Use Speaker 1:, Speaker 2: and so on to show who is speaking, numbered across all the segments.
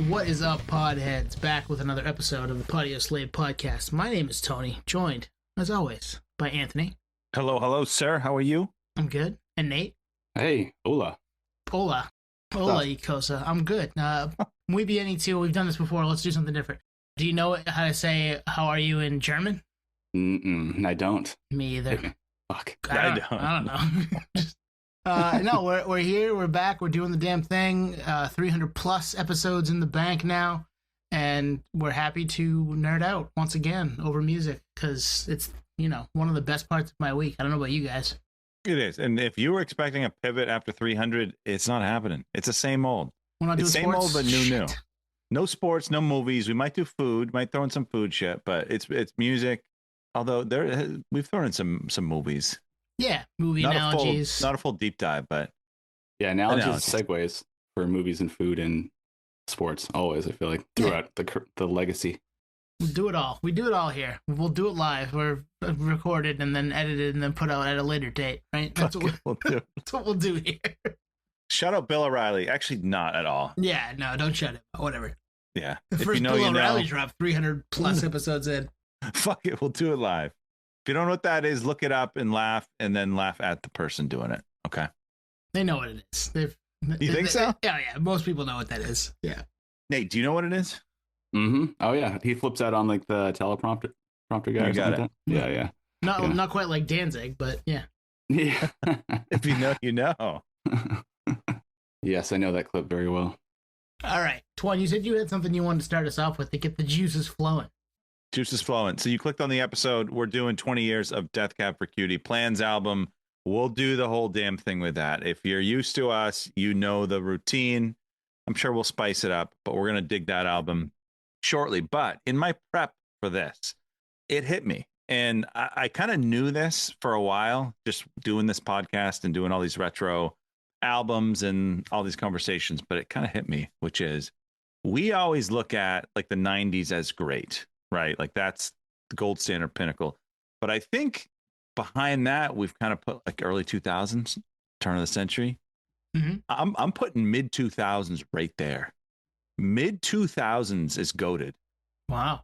Speaker 1: What is up, podheads? Back with another episode of the Patio Slave podcast. My name is Tony, joined, as always, by Anthony.
Speaker 2: Hello, sir. How are you?
Speaker 1: I'm good. And Nate.
Speaker 3: Hey, hola.
Speaker 1: Hola, Icosa. I'm good. Muy bien, we've done this before. Let's do something different. Do you know how to say "how are you" in German?
Speaker 3: I don't.
Speaker 1: Me either.
Speaker 3: Fuck.
Speaker 1: I don't know. No, we're here. We're back. We're doing the damn thing. 300 plus episodes in the bank now, and we're happy to nerd out once again over music because it's one of the best parts of my week. I don't know about you guys.
Speaker 2: It is, and if you were expecting a pivot after 300, it's not happening. It's the same old.
Speaker 1: We're not doing
Speaker 2: it's same
Speaker 1: sports?
Speaker 2: old, but new. No sports, no movies. We might do food, might throw in some food shit, but it's music. Although we've thrown in some movies.
Speaker 1: Yeah, movie analogies.
Speaker 2: Not a full deep dive, but
Speaker 3: yeah, analogies, segues for movies and food and sports. Always, I feel like throughout the legacy.
Speaker 1: We'll do it all. We do it all here. We'll do it live. We're recorded and then edited and then put out at a later date, right? That's what we'll do. That's what we'll do here.
Speaker 2: Shout out Bill O'Reilly. Actually, not at all.
Speaker 1: Yeah, no, don't shut it. Whatever.
Speaker 2: Yeah.
Speaker 1: The first Bill O'Reilly dropped 300 plus episodes in. Fuck
Speaker 2: it. We'll do it live. If you don't know what that is, look it up and then laugh at the person doing it. Okay.
Speaker 1: They know what it is.
Speaker 2: You think so?
Speaker 1: Yeah. Most people know what that is. Yeah.
Speaker 2: Nate, do you know what it is?
Speaker 3: Mm-hmm. Oh yeah, he flips out on like the teleprompter guy.
Speaker 2: You got it.
Speaker 3: Like yeah.
Speaker 1: Not quite like Danzig, but yeah.
Speaker 3: Yeah.
Speaker 2: If you know, you know.
Speaker 3: Yes, I know that clip very well.
Speaker 1: All right, Twan, you said you had something you wanted to start us off with to get the juices flowing.
Speaker 2: Juices flowing. So you clicked on the episode. We're doing 20 years of Death Cab For Cutie, Plans album. We'll do the whole damn thing with that. If you're used to us, you know the routine. I'm sure we'll spice it up, but we're going to dig that album shortly. But in my prep for this, it hit me. And I kind of knew this for a while, just doing this podcast and doing all these retro albums and all these conversations, but it kind of hit me, which is we always look at like the 90s as great, right? Like that's the gold standard pinnacle. But I think behind that, we've kind of put like early 2000s, turn of the century. Mm-hmm. I'm putting mid 2000s right there. Mid 2000s is goated.
Speaker 1: Wow.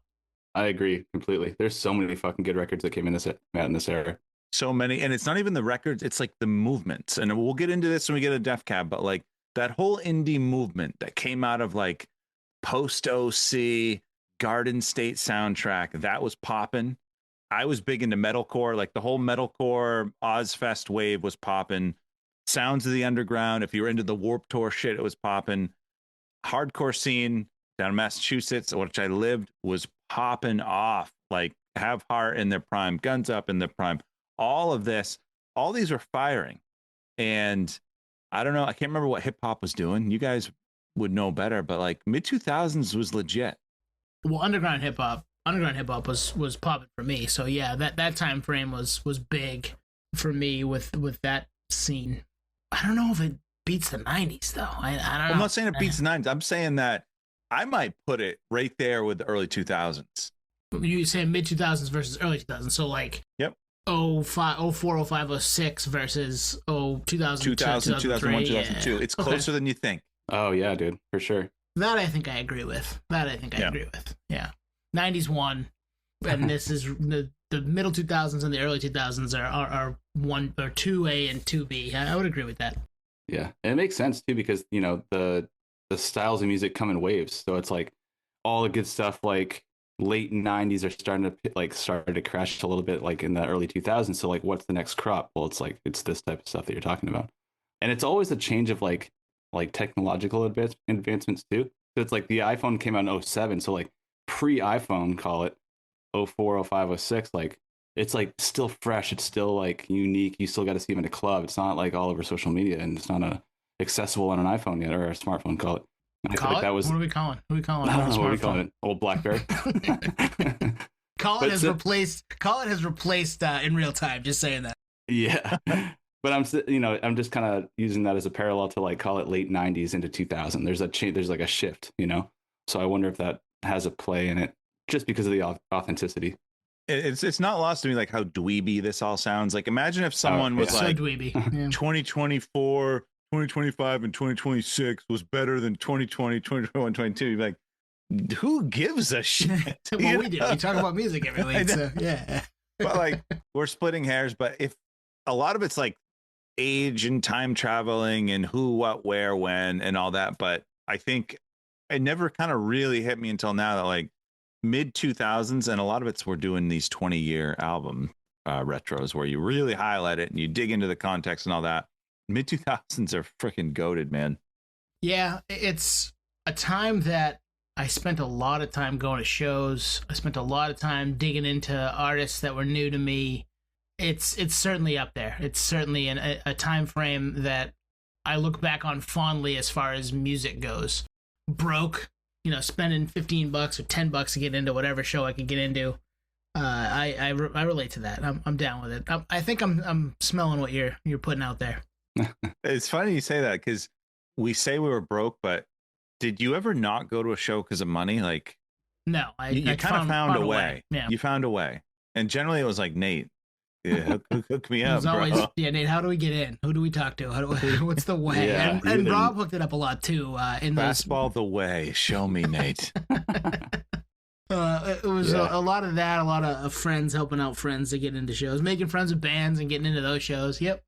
Speaker 3: I agree completely. There's so many fucking good records that came in this era.
Speaker 2: So many, and it's not even the records, it's like the movements. And we'll get into this when we get a Def Cab, but like that whole indie movement that came out of like post OC, Garden State soundtrack, that was popping. I was big into metalcore, like the whole metalcore Ozfest wave was popping. Sounds of the Underground, if you were into the Warped Tour shit, it was popping. Hardcore scene down in Massachusetts, which I lived, was popping off. Like Have Heart in their prime, Guns Up in their prime. All of this, all these were firing. And I don't know, I can't remember what hip hop was doing. You guys would know better, but like mid 2000s was legit.
Speaker 1: Well, underground hip hop was popping for me. So yeah, that time frame was big for me with that scene. I don't know if it beats the 90s though. I don't know.
Speaker 2: I'm not saying it beats the 90s. I'm saying that I might put it right there with the early 2000s.
Speaker 1: You saying mid 2000s versus early 2000s. So like
Speaker 2: yep.
Speaker 1: 04, 05, 06 versus 2000,
Speaker 2: 2001, 2002. It's closer than you think.
Speaker 3: Oh, yeah, dude, for sure.
Speaker 1: That I think I agree with. Yeah. 90s won, and this is the middle 2000s and the early 2000s are 1 or 2A and 2B. I would agree with that.
Speaker 3: Yeah, and it makes sense, too, because, the styles of music come in waves. So it's like all the good stuff like late 90s are started to crash a little bit like in the early 2000s. So like what's the next crop? Well, it's this type of stuff that you're talking about. And it's always a change of like technological advancements too. So it's like the iPhone came out in 07, so like pre-iPhone, call it 04, 05, 06, like it's like still fresh, it's still like unique. You still got to see them in a club. It's not like all over social media, and it's not accessible on an iPhone yet, or a smartphone, call it.
Speaker 1: I feel like that was... What are we calling?
Speaker 3: I don't know, what are we calling it? Old BlackBerry.
Speaker 1: Colin has replaced in real time. Just saying that.
Speaker 3: Yeah, but I'm just kind of using that as a parallel to like call it late 90s into 2000. There's a change. There's like a shift, So I wonder if that has a play in it, just because of the authenticity.
Speaker 2: It's not lost to me like how dweeby this all sounds. Like imagine if someone was like
Speaker 1: so dweeby. Yeah.
Speaker 2: 2024 2025 and 2026 was better than 2020, 2021, 22. You're like, who gives a shit?
Speaker 1: Well, we do. We talk about music every week, so yeah.
Speaker 2: But like, we're splitting hairs. But if a lot of it's like age and time traveling and who, what, where, when, and all that. But I think it never kind of really hit me until now that like mid 2000s, and a lot of it's we're doing these 20-year album retros where you really highlight it and you dig into the context and all that. Mid 2000s are freaking goated, man.
Speaker 1: Yeah, it's a time that I spent a lot of time going to shows. I spent a lot of time digging into artists that were new to me. It's certainly up there. It's certainly a time frame that I look back on fondly as far as music goes. Broke, spending $15 or $10 to get into whatever show I can get into. I relate to that. I'm down with it. I think I'm smelling what you're putting out there.
Speaker 2: It's funny you say that because we say we were broke, but did you ever not go to a show because of money? Like,
Speaker 1: no,
Speaker 2: you kind of found a way.
Speaker 1: Yeah.
Speaker 2: You found a way, and generally it was like, Nate, yeah, hook me up,
Speaker 1: always,
Speaker 2: bro.
Speaker 1: Yeah, Nate, how do we get in? Who do we talk to? What's the way?
Speaker 3: Yeah,
Speaker 1: and Rob hooked it up a lot too. In
Speaker 2: Fastball the way. Show me, Nate.
Speaker 1: It was a lot of that. A lot of friends helping out friends to get into shows, making friends with bands and getting into those shows. Yep.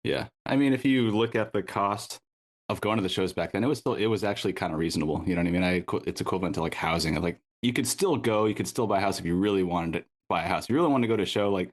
Speaker 3: Yeah, I mean, if you look at the cost of going to the shows back then, it was actually kind of reasonable. You know what I mean? It's equivalent to like housing. Like you could still go, you could still buy a house if you really wanted to buy a house. If you really wanted to go to a show, like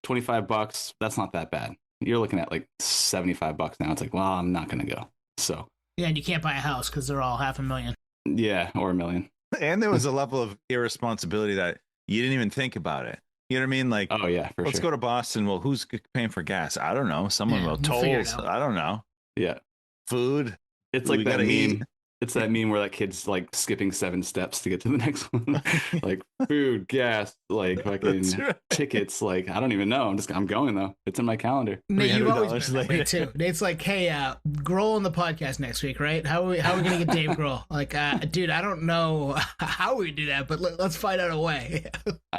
Speaker 3: $25, that's not that bad. You're looking at like $75 now. It's like, well, I'm not going to go. So
Speaker 1: yeah, and you can't buy a house because they're all $500,000.
Speaker 3: Yeah, or $1 million.
Speaker 2: And there was a level of irresponsibility that you didn't even think about it. You know what I mean? Like,
Speaker 3: oh yeah,
Speaker 2: let's go to Boston. Well, who's paying for gas? I don't know. Someone will. Tolls. I don't know.
Speaker 3: Yeah.
Speaker 2: Food.
Speaker 3: It's like that meme. It's that meme where that kid's like skipping 7 steps to get to the next one. Like food, gas, like fucking tickets. Like I don't even know. I'm going though. It's in my calendar.
Speaker 1: Nate, you've always been that way too. Nate's like, hey, Grohl on the podcast next week, right? How are we gonna get Dave Grohl? Like, dude, I don't know how we do that, but let's find out a way.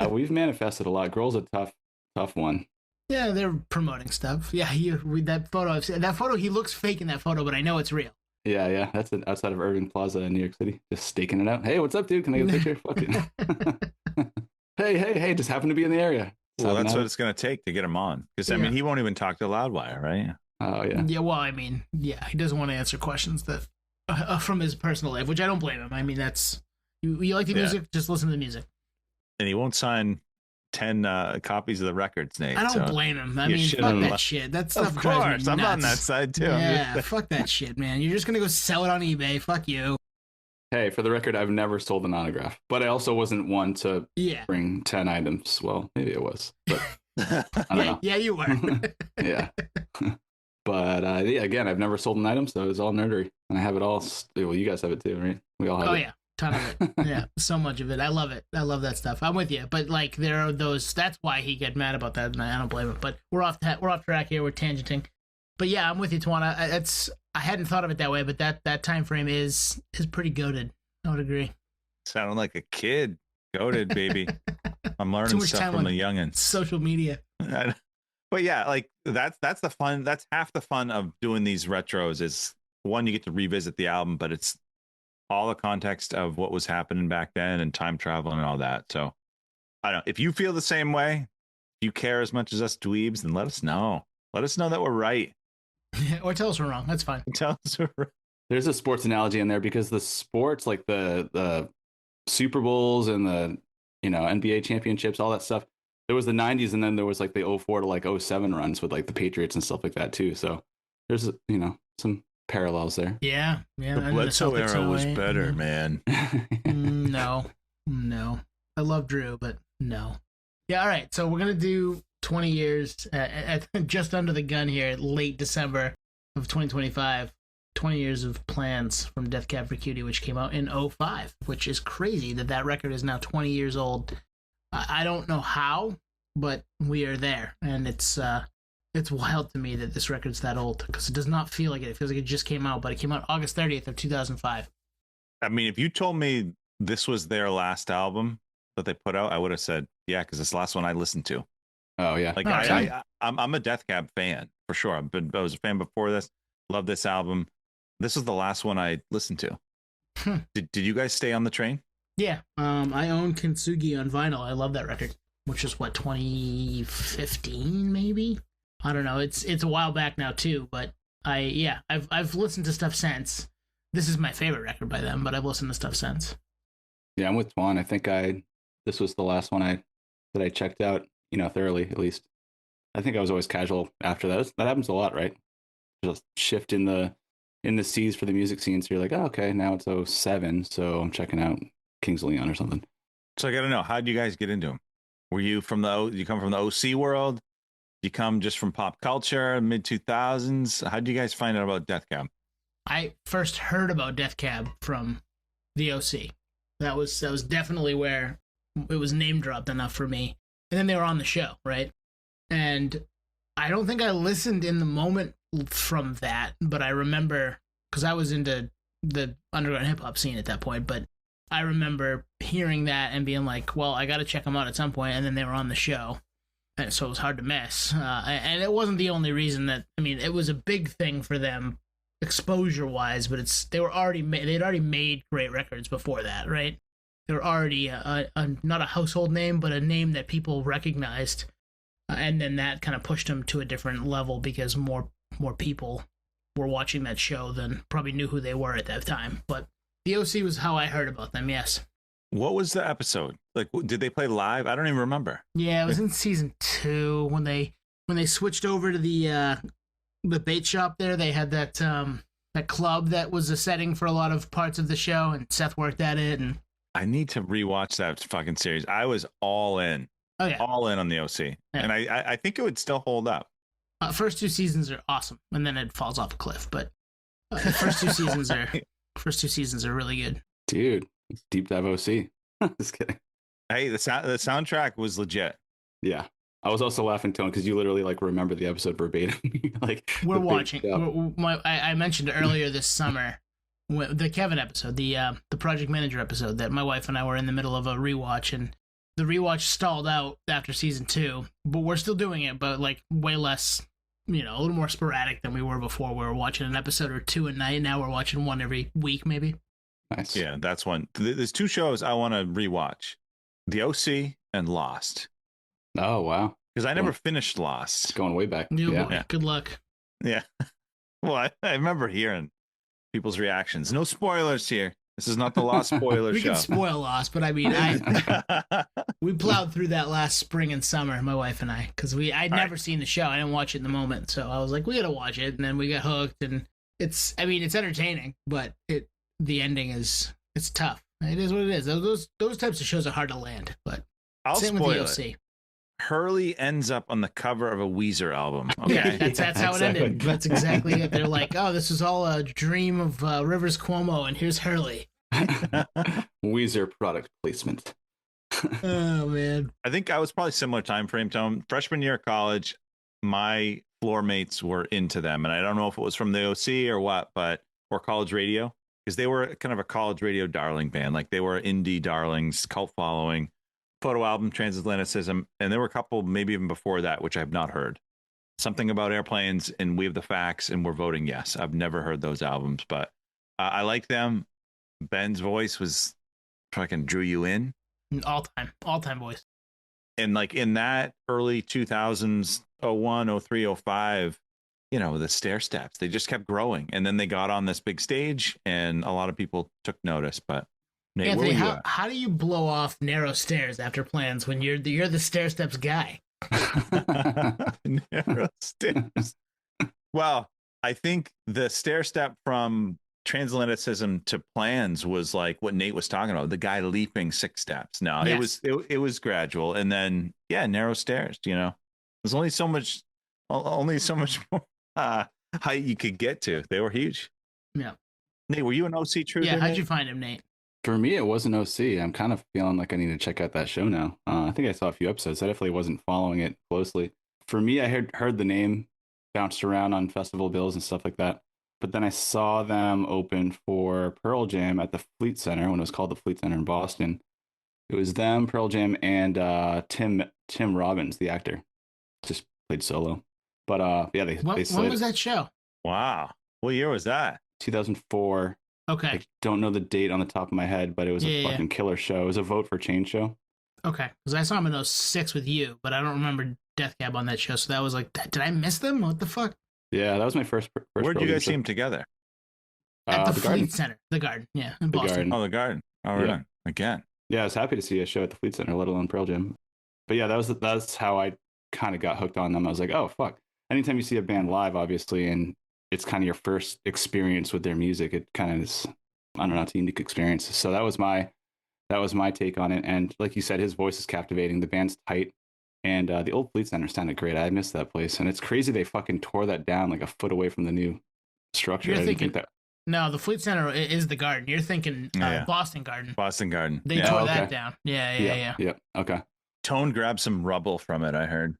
Speaker 3: We've manifested a lot. Grohl's a tough one.
Speaker 1: Yeah, they're promoting stuff. Yeah, that photo. He looks fake in that photo, but I know it's real.
Speaker 3: Yeah. That's outside of Irving Plaza in New York City. Just staking it out. Hey, what's up, dude? Can I get a picture? Fuck it. hey, just happen to be in the area.
Speaker 2: Well, that's what it's going to take to get him on. Because, I mean, he won't even talk to Loudwire, right?
Speaker 3: Oh, yeah.
Speaker 1: Yeah, well, I mean, yeah, he doesn't want to answer questions that from his personal life, which I don't blame him. I mean, that's... You like the music, just listen to the music.
Speaker 2: And he won't sign 10 copies of the records, Nate.
Speaker 1: I don't blame him. I mean, fuck that shit. That stuff drives me nuts.
Speaker 2: I'm on that side too.
Speaker 1: Yeah, fuck that shit, man. You're just gonna go sell it on eBay. Fuck you.
Speaker 3: Hey, for the record, I've never sold an autograph, but I also wasn't one to bring 10 items. Well, maybe it was, but I don't know.
Speaker 1: Yeah, you were.
Speaker 3: Yeah. But again, I've never sold an item, so it's all nerdery, and I have it all. Well, you guys have it too, right? We all have it.
Speaker 1: Oh yeah. Ton of it. Yeah, so much of it. I love it. I love that stuff. I'm with you. But like, there are those. That's why he get mad about that, and I don't blame him. But we're off track here. We're tangenting. But yeah, I'm with you, Tawana. I hadn't thought of it that way, but that time frame is pretty goated. I would agree.
Speaker 2: Sounded like a kid. Goated, baby. I'm learning stuff from a youngin.
Speaker 1: Social media.
Speaker 2: But yeah, like that's the fun. That's half the fun of doing these retros. Is one, you get to revisit the album, but it's all the context of what was happening back then and time travel and all that. So I don't know if you feel the same way, if you care as much as us dweebs, then let us know. Let us know that we're right.
Speaker 1: Or tell us we're wrong. That's fine.
Speaker 2: Tell us we're right.
Speaker 3: There's a sports analogy in there because the sports, like the Super Bowls and the NBA championships, all that stuff, there was the 90s, and then there was like the 04 to like 07 runs with like the Patriots and stuff like that too. So there's some parallels there.
Speaker 1: Yeah.
Speaker 2: The Bledsoe era was better, man.
Speaker 1: No. I love Drew, but no. Yeah, all right. So we're going to do 20 years at just under the gun here, late December of 2025. 20 years of plans from Death Cab for Cutie, which came out in 05, which is crazy that record is now 20 years old. I don't know how, but we are there. And it's wild to me that this record's that old because it does not feel like it. It feels like it just came out, but it came out August 30th of 2005. I
Speaker 2: mean, if you told me this was their last album that they put out, I would have said, yeah, because it's the last one I listened to.
Speaker 3: Oh, yeah.
Speaker 2: Like, I'm a Death Cab fan, for sure. I was a fan before this. Love this album. This was the last one I listened to. Did you guys stay on the train?
Speaker 1: Yeah. I own Kintsugi on vinyl. I love that record, which is what, 2015 maybe? I don't know. It's a while back now too, but I've listened to stuff since. This is my favorite record by them, but I've listened to stuff since.
Speaker 3: Yeah, I'm with Twan. I think this was the last one that I checked out, thoroughly at least. I think I was always casual after that. That happens a lot, right? Just shift in the seas for the music scene. So you're like, oh, okay, now it's 07, so I'm checking out Kings of Leon or something.
Speaker 2: So I got to know, how did you guys get into them? Were you you come from the OC world? You come just from pop culture, mid 2000s? How did you guys find out about Death Cab?
Speaker 1: I first heard about Death Cab from the OC. That was definitely where it was name dropped enough for me. And then they were on the show, right? And I don't think I listened in the moment from that, but I remember, because I was into the underground hip hop scene at that point, but I remember hearing that and being like, well, I got to check them out at some point. And then they were on the show. And so it was hard to miss. And it wasn't the only reason it was a big thing for them exposure wise, but they'd already made great records before that, right? They were already not a household name, but a name that people recognized. And then that kind of pushed them to a different level because more people were watching that show than probably knew who they were at that time. But the OC was how I heard about them, yes.
Speaker 2: What was the episode? Like, did they play live? I don't even remember.
Speaker 1: Yeah, it was in season 2 when they switched over to the bait shop there. They had that club that was a setting for a lot of parts of the show, and Seth worked at it. And
Speaker 2: I need to rewatch that fucking series. I was all in.
Speaker 1: Oh yeah,
Speaker 2: all in on the OC, yeah. And I think it would still hold up.
Speaker 1: First 2 seasons are awesome, and then it falls off a cliff. But the first 2 seasons are really good.
Speaker 3: Dude, it's deep dive OC. Just kidding.
Speaker 2: Hey, the soundtrack was legit.
Speaker 3: Yeah, I was also laughing, Tone, because you literally remember the episode verbatim.
Speaker 1: We're watching. I mentioned earlier this summer the Kevin episode, the project manager episode that my wife and I were in the middle of a rewatch, and the rewatch stalled out after season 2, but we're still doing it, but way less, a little more sporadic than we were before. We were watching an episode or 2 a night. Now we're watching one every week, maybe.
Speaker 3: Nice.
Speaker 2: Yeah, that's one. There's 2 shows I want to rewatch: The OC and Lost.
Speaker 3: Oh wow!
Speaker 2: Because I never finished Lost.
Speaker 3: It's going way back.
Speaker 1: Yeah. Good luck.
Speaker 2: Yeah. Well, I remember hearing people's reactions. No spoilers here. This is not the Lost spoiler
Speaker 1: we
Speaker 2: show.
Speaker 1: We can spoil Lost, but we plowed through that last spring and summer, my wife and I, because I'd never seen the show. I didn't watch it in the moment, so I was like, we gotta watch it, and then we got hooked, and it's entertaining, but the ending it's tough. It is what it is. Those types of shows are hard to land, but
Speaker 2: I'll
Speaker 1: same
Speaker 2: spoil
Speaker 1: with the OC.
Speaker 2: it. Hurley ends up on the cover of a Weezer album. Okay,
Speaker 1: yeah, that's how it ended. That's exactly it. They're like, oh, this was all a dream of Rivers Cuomo, and here's Hurley.
Speaker 3: Weezer product placement.
Speaker 1: Oh man,
Speaker 2: I think I was probably similar time frame, Tone. Freshman year of college, my floor mates were into them, and I don't know if it was from the OC or what, or college radio, because they were kind of a college radio darling band. Like they were indie darlings, cult following. Photo album, Transatlanticism, and there were a couple maybe even before that which I have not heard. Something about airplanes and We Have the Facts, and we're voting yes. I've never heard those albums, but I like them. Ben's voice was fucking drew you in.
Speaker 1: All time voice.
Speaker 2: And in that early 2000s, 01, 03, 05, the stair steps, they just kept growing, and then they got on this big stage, and a lot of people took notice. But Nate,
Speaker 1: Anthony, how do you blow off Narrow Stairs after Plans when you're the stair steps guy?
Speaker 2: Narrow Stairs. Well, I think the stair step from Transatlanticism to Plans was like what Nate was talking about, the guy leaping 6 steps. No, yes. it was gradual, and then Narrow Stairs. There's only so much more height you could get to. They were huge.
Speaker 1: Yeah.
Speaker 2: Nate, were you an OC truther?
Speaker 1: Yeah, how'd you find him, Nate?
Speaker 3: For me, it wasn't OC. I'm kind of feeling like I need to check out that show now. I think I saw a few episodes. I definitely wasn't following it closely. For me, I heard the name bounced around on festival bills and stuff like that. But then I saw them open for Pearl Jam at the Fleet Center when it was called the Fleet Center in Boston. It was them, Pearl Jam, and Tim Robbins, the actor, just played solo. But they
Speaker 1: when was that show?
Speaker 2: Wow. What year was that?
Speaker 3: 2004.
Speaker 1: Okay.
Speaker 3: I don't know the date on the top of my head, but it was a fucking killer show. It was a Vote for Change show.
Speaker 1: Okay, because I saw him in 06 with you, but I don't remember Death Cab on that show, so that was like, did I miss them? What the fuck?
Speaker 3: Yeah, that was my first.
Speaker 2: Where'd you guys see them together?
Speaker 1: At the Fleet
Speaker 3: Garden.
Speaker 1: Center. The Garden, yeah, in
Speaker 3: The
Speaker 1: Boston.
Speaker 3: Garden.
Speaker 2: Oh, the Garden. All right. Again.
Speaker 3: Yeah, I was happy to see a show at the Fleet Center, let alone Pearl Jam. But yeah, that's how I kind of got hooked on them. I was like, oh fuck. Anytime you see a band live, obviously, and it's kind of your first experience with their music, it kind of is, I don't know, it's a unique experience. So that was my take on it. And like you said, his voice is captivating. The band's tight. And the old Fleet Center sounded great. I missed that place. And it's crazy they fucking tore that down like a foot away from the new structure.
Speaker 1: You're
Speaker 3: I didn't
Speaker 1: thinking,
Speaker 3: think that.
Speaker 1: No, the Fleet Center is the Garden. You're thinking Boston Garden.
Speaker 2: Boston Garden.
Speaker 1: They tore that down. Yeah.
Speaker 3: Okay.
Speaker 2: Tone grabbed some rubble from it, I heard.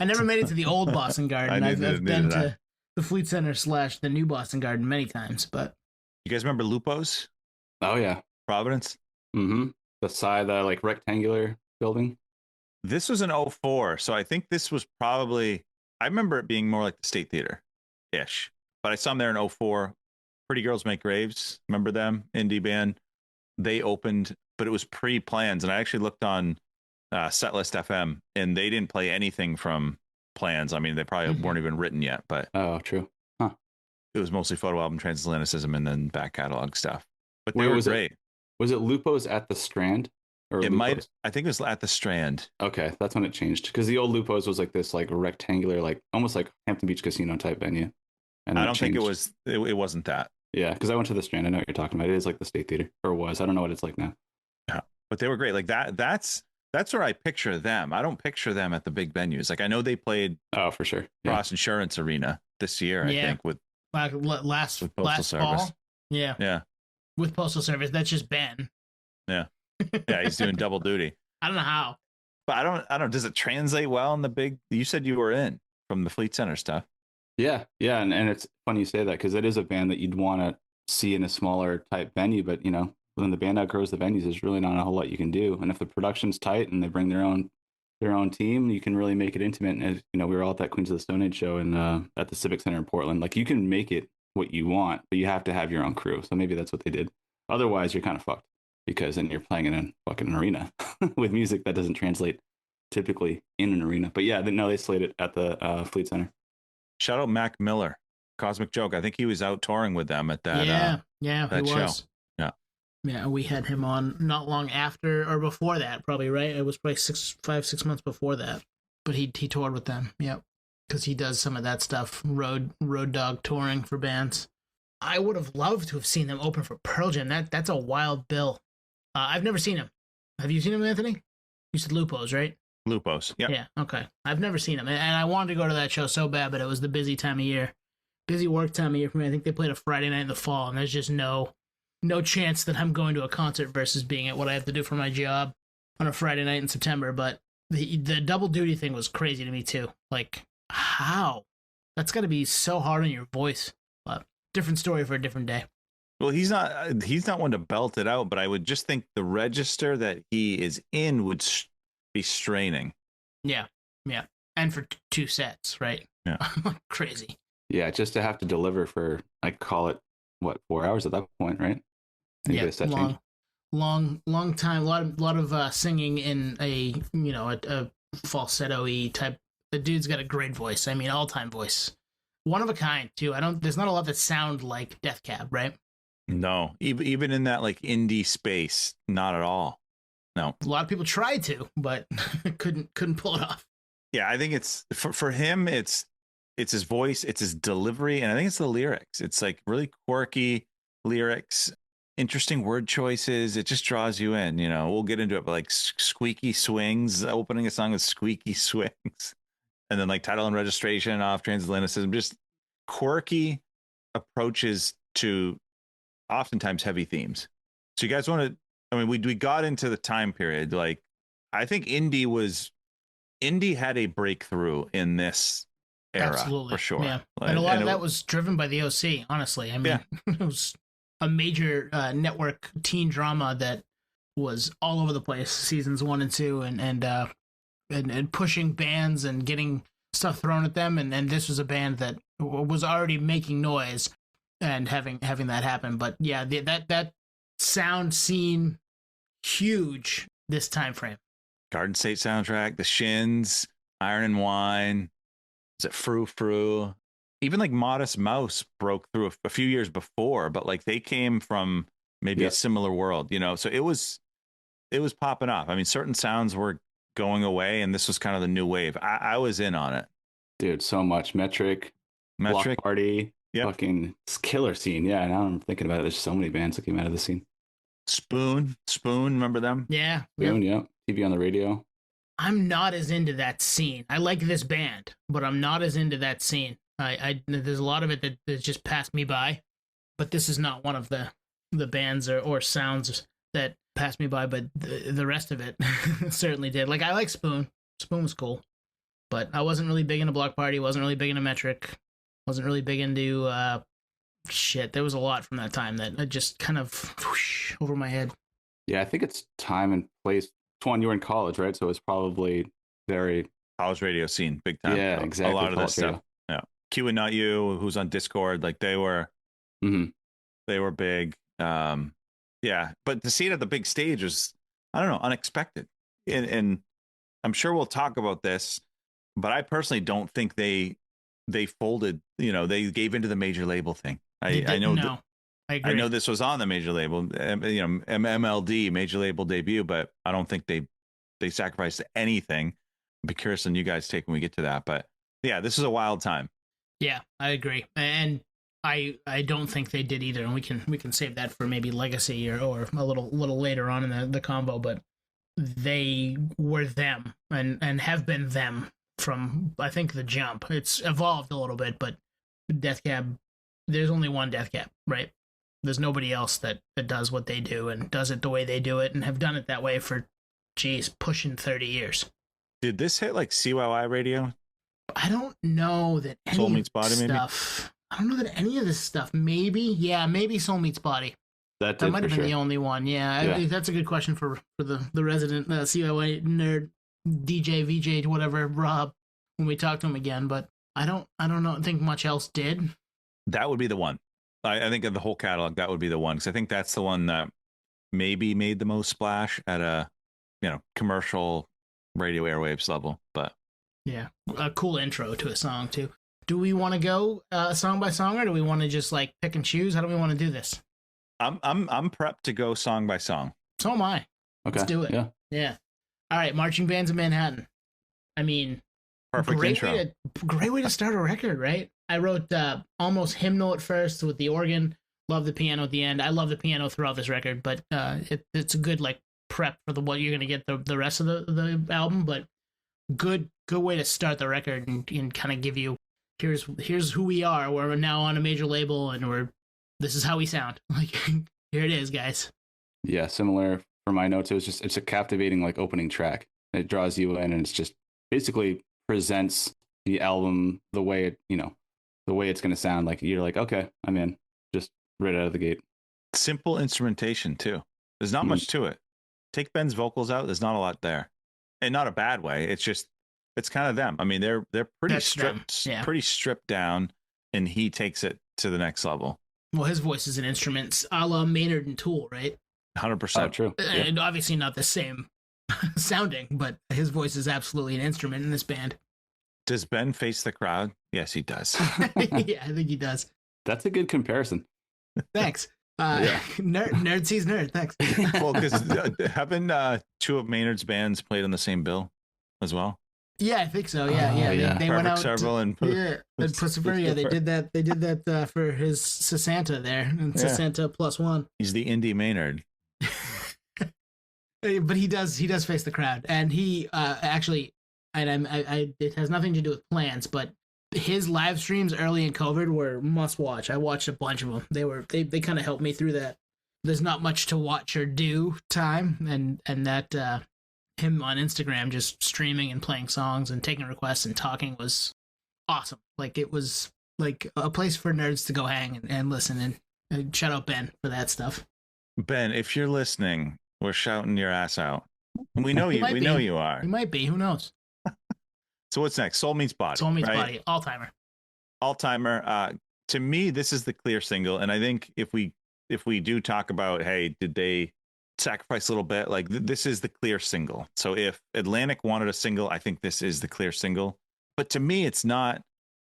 Speaker 1: I never made it to the old Boston Garden. I've been to the Fleet Center / the new Boston Garden many times, but.
Speaker 2: You guys remember Lupo's?
Speaker 3: Oh, yeah.
Speaker 2: Providence?
Speaker 3: Mm-hmm. The side, the like rectangular building.
Speaker 2: This was an 04, so I think this was probably, I remember it being more like the State Theater-ish. But I saw them there in 04. Pretty Girls Make Graves. Remember them? Indie band. They opened, but it was pre-plans. And I actually looked on Setlist FM, and they didn't play anything from plans. I mean, they probably weren't even written yet, but
Speaker 3: oh, true. Huh.
Speaker 2: It was mostly photo album Transatlanticism and then back catalog stuff. But they were great.
Speaker 3: Was it Lupo's at the Strand? Or
Speaker 2: it
Speaker 3: Lupo's?
Speaker 2: might. I think it was at the Strand.
Speaker 3: Okay, that's when it changed. Because the old Lupo's was like this, like rectangular, like almost like Hampton Beach Casino type venue. And
Speaker 2: I don't think it was. It wasn't that.
Speaker 3: Yeah, because I went to the Strand. I know what you're talking about. It is like the State Theater, or was. I don't know what it's like now.
Speaker 2: Yeah, but they were great. Like that. That's where I picture them. I don't picture them at the big venues. Like I know they played.
Speaker 3: Oh, for sure.
Speaker 2: Cross Insurance Arena this year. I think with
Speaker 1: last
Speaker 2: Service.
Speaker 1: fall. Yeah.
Speaker 2: Yeah.
Speaker 1: With Postal Service, that's just Ben.
Speaker 2: Yeah. Yeah, he's doing double duty.
Speaker 1: I don't know how.
Speaker 2: But I don't. Does it translate well in the big? You said you were in from the Fleet Center stuff.
Speaker 3: Yeah, and it's funny you say that because it is a band that you'd want to see in a smaller type venue, but you know when the band outgrows the venues, there's really not a whole lot you can do. And if the production's tight and they bring their own team, you can really make it intimate. And you know, we were all at that Queens of the Stone Age show and at the Civic Center in Portland. Like you can make it what you want, but you have to have your own crew. So maybe that's what they did. Otherwise, you're kind of fucked because then you're playing in a fucking arena with music that doesn't translate typically in an arena. But yeah, no, they slayed it at the Fleet Center.
Speaker 2: Shout out Mac Miller, Cosmic Joke. I think he was out touring with them at that.
Speaker 1: That
Speaker 2: he was.
Speaker 1: Show. Yeah, we had him on not long after or before that, probably, right? It was probably 6 months before that. But he toured with them, yep. Because he does some of that stuff, road dog touring for bands. I would have loved to have seen them open for Pearl Jam. That's a wild bill. I've never seen him. Have you seen him, Anthony? You said Lupo's, right?
Speaker 2: Lupo's, yeah.
Speaker 1: Yeah, okay. I've never seen him. And I wanted to go to that show so bad, but it was the busy time of year. Busy work time of year for me. I think they played a Friday night in the fall, and there's just no chance that I'm going to a concert versus being at what I have to do for my job on a Friday night in September. But the double duty thing was crazy to me, too. Like, how? That's got to be so hard on your voice. But different story for a different day.
Speaker 2: Well, he's not one to belt it out, but I would just think the register that he is in would be straining.
Speaker 1: Yeah. And for 2 sets, right?
Speaker 2: Yeah.
Speaker 1: Crazy.
Speaker 3: Yeah, just to have to deliver for, I call it, 4 hours at that point, right?
Speaker 1: Yeah, long time. A lot of singing in a falsetto-y type. The dude's got a great voice. I mean, all-time voice. One of a kind, too. There's not a lot that sound like Death Cab, right?
Speaker 2: No, even in that like indie space, not at all. No.
Speaker 1: A lot of people tried to, but couldn't pull it off.
Speaker 2: Yeah, I think it's for him. It's his voice, it's his delivery, and I think it's the lyrics. It's like really quirky lyrics, interesting word choices. It just draws you in. You know, we'll get into it, but like squeaky swings, opening a song with squeaky swings, and then like title and registration off Transatlanticism, just quirky approaches to oftentimes heavy themes. So you guys want to? I mean, we got into the time period. Like, I think indie had a breakthrough in this era.
Speaker 1: Absolutely.
Speaker 2: For sure.
Speaker 1: Yeah. And a lot of that was driven by the OC, honestly. I mean, It was a major network teen drama that was all over the place, seasons 1 and 2, and pushing bands and getting stuff thrown at them. And this was a band that was already making noise and having that happen. But yeah, that sound scene huge this time frame.
Speaker 2: Garden State soundtrack, The Shins, Iron and Wine. Is it Frou Frou? Even like Modest Mouse broke through a few years before, but like they came from maybe a similar world, you know. So it was popping off. I mean, certain sounds were going away, and this was kind of the new wave. I was in on it,
Speaker 3: dude. So much Metric, Block Party, fucking killer scene. Yeah, now I'm thinking about it. There's so many bands that came out of the scene.
Speaker 2: Spoon, remember them?
Speaker 1: Yeah,
Speaker 3: Spoon, yeah. TV on the radio.
Speaker 1: I'm not as into that scene. I like this band, but I'm not as into that scene. I there's a lot of it that just passed me by, but this is not one of the bands or sounds that passed me by. But the rest of it certainly did. Like I like Spoon. Spoon was cool, but I wasn't really big into Block Party. Wasn't really big into Metric. Wasn't really big into shit. There was a lot from that time that just kind of whoosh, over my head.
Speaker 3: Yeah, I think it's time and place. Twan, you were in college, right? So it's probably very
Speaker 2: college radio scene, big time.
Speaker 3: Yeah, exactly.
Speaker 2: A lot of this stuff. Yeah. Q and Not You, who's on Discord, like they were big. Yeah, but to see it at the big stage was, I don't know, unexpected. And I'm sure we'll talk about this, but I personally don't think they folded. You know, they gave into the major label thing. I know.
Speaker 1: No, I agree.
Speaker 2: I know this was on the major label, you know, MLD major label debut, but I don't think they sacrificed anything. I'll be curious on you guys take when we get to that, but yeah, this is a wild time.
Speaker 1: Yeah, I agree, and I don't think they did either, and we can save that for maybe Legacy or a little later on in the combo. But they were them and have been them from I think the jump. It's evolved a little bit, but Death Cab, there's only one Death Cab, right? There's nobody else that does what they do and does it the way they do it and have done it that way for, pushing 30 years.
Speaker 2: Did this hit like CYY radio?
Speaker 1: I don't know that any
Speaker 2: Soul Meets Body,
Speaker 1: stuff.
Speaker 2: Maybe?
Speaker 1: I don't know that any of this stuff. Maybe Soul Meets Body.
Speaker 3: That
Speaker 1: might have been the only one. Yeah. That's a good question for the resident CYY nerd DJ VJ whatever Rob when we talk to him again. But I don't think much else did.
Speaker 2: That would be the one. I think of the whole catalog, that would be the one, because I think that's the one that maybe made the most splash at a commercial radio airwaves level. But
Speaker 1: yeah, a cool intro to a song too. Do we want to go song by song, or do we want to just like pick and choose? How do we want to do this?
Speaker 2: I'm prepped to go song by song.
Speaker 1: So am I.
Speaker 3: Okay,
Speaker 1: let's do it. Yeah. All right, Marching Bands of Manhattan. I mean,
Speaker 2: perfect intro.
Speaker 1: Great way to start a record, right? I wrote almost hymnal at first with the organ. Love the piano at the end. I love the piano throughout this record, but it's a good like prep for what you're gonna get the rest of the album. But good way to start the record and kind of give you here's who we are. We're now on a major label and this is how we sound. Like here it is, guys.
Speaker 3: Yeah, similar for my notes. It's a captivating like opening track. It draws you in and it's just basically presents the album the way it's going to sound. Like you're like, okay, I'm in, just right out of the gate.
Speaker 2: Simple instrumentation too. There's not much to it. Take Ben's vocals out, there's not a lot there, and not a bad way. It's just it's kind of them. I mean, they're pretty pretty stripped down, and he takes it to the next level.
Speaker 1: Well, his voice is an instrument, a la Maynard and Tool, right?
Speaker 2: 100%.
Speaker 3: True.
Speaker 1: And obviously not the same sounding, but his voice is absolutely an instrument in this band.
Speaker 2: Does Ben face the crowd? Yes, he does.
Speaker 1: Yeah, I think he does.
Speaker 3: That's a good comparison.
Speaker 1: Thanks. Nerd sees nerd. Thanks.
Speaker 2: Well, because haven't two of Maynard's bands played on the same bill as well?
Speaker 1: Yeah, I think so. Yeah. They went out.
Speaker 2: And
Speaker 1: Pussifer. Yeah, they did that. They did that for his Sasanta there, and Sasanta +1.
Speaker 2: He's the indie Maynard.
Speaker 1: But he does face the crowd, and he actually, and it has nothing to do with plans, but his live streams early in COVID were must watch. I watched a bunch of them. They kind of helped me through that. There's not much to watch or do time, and that him on Instagram just streaming and playing songs and taking requests and talking was awesome. Like it was like a place for nerds to go hang and listen, and shout out Ben for that stuff.
Speaker 2: Ben, if you're listening, we're shouting your ass out. We know you. We know you are.
Speaker 1: You might be. Who knows?
Speaker 2: So what's next? Soul Meets Body.
Speaker 1: Soul Meets Body. All timer.
Speaker 2: all timer. To me, this is the clear single, and I think if we do talk about, hey, did they sacrifice a little bit? Like this is the clear single. So if Atlantic wanted a single, I think this is the clear single. But to me, it's not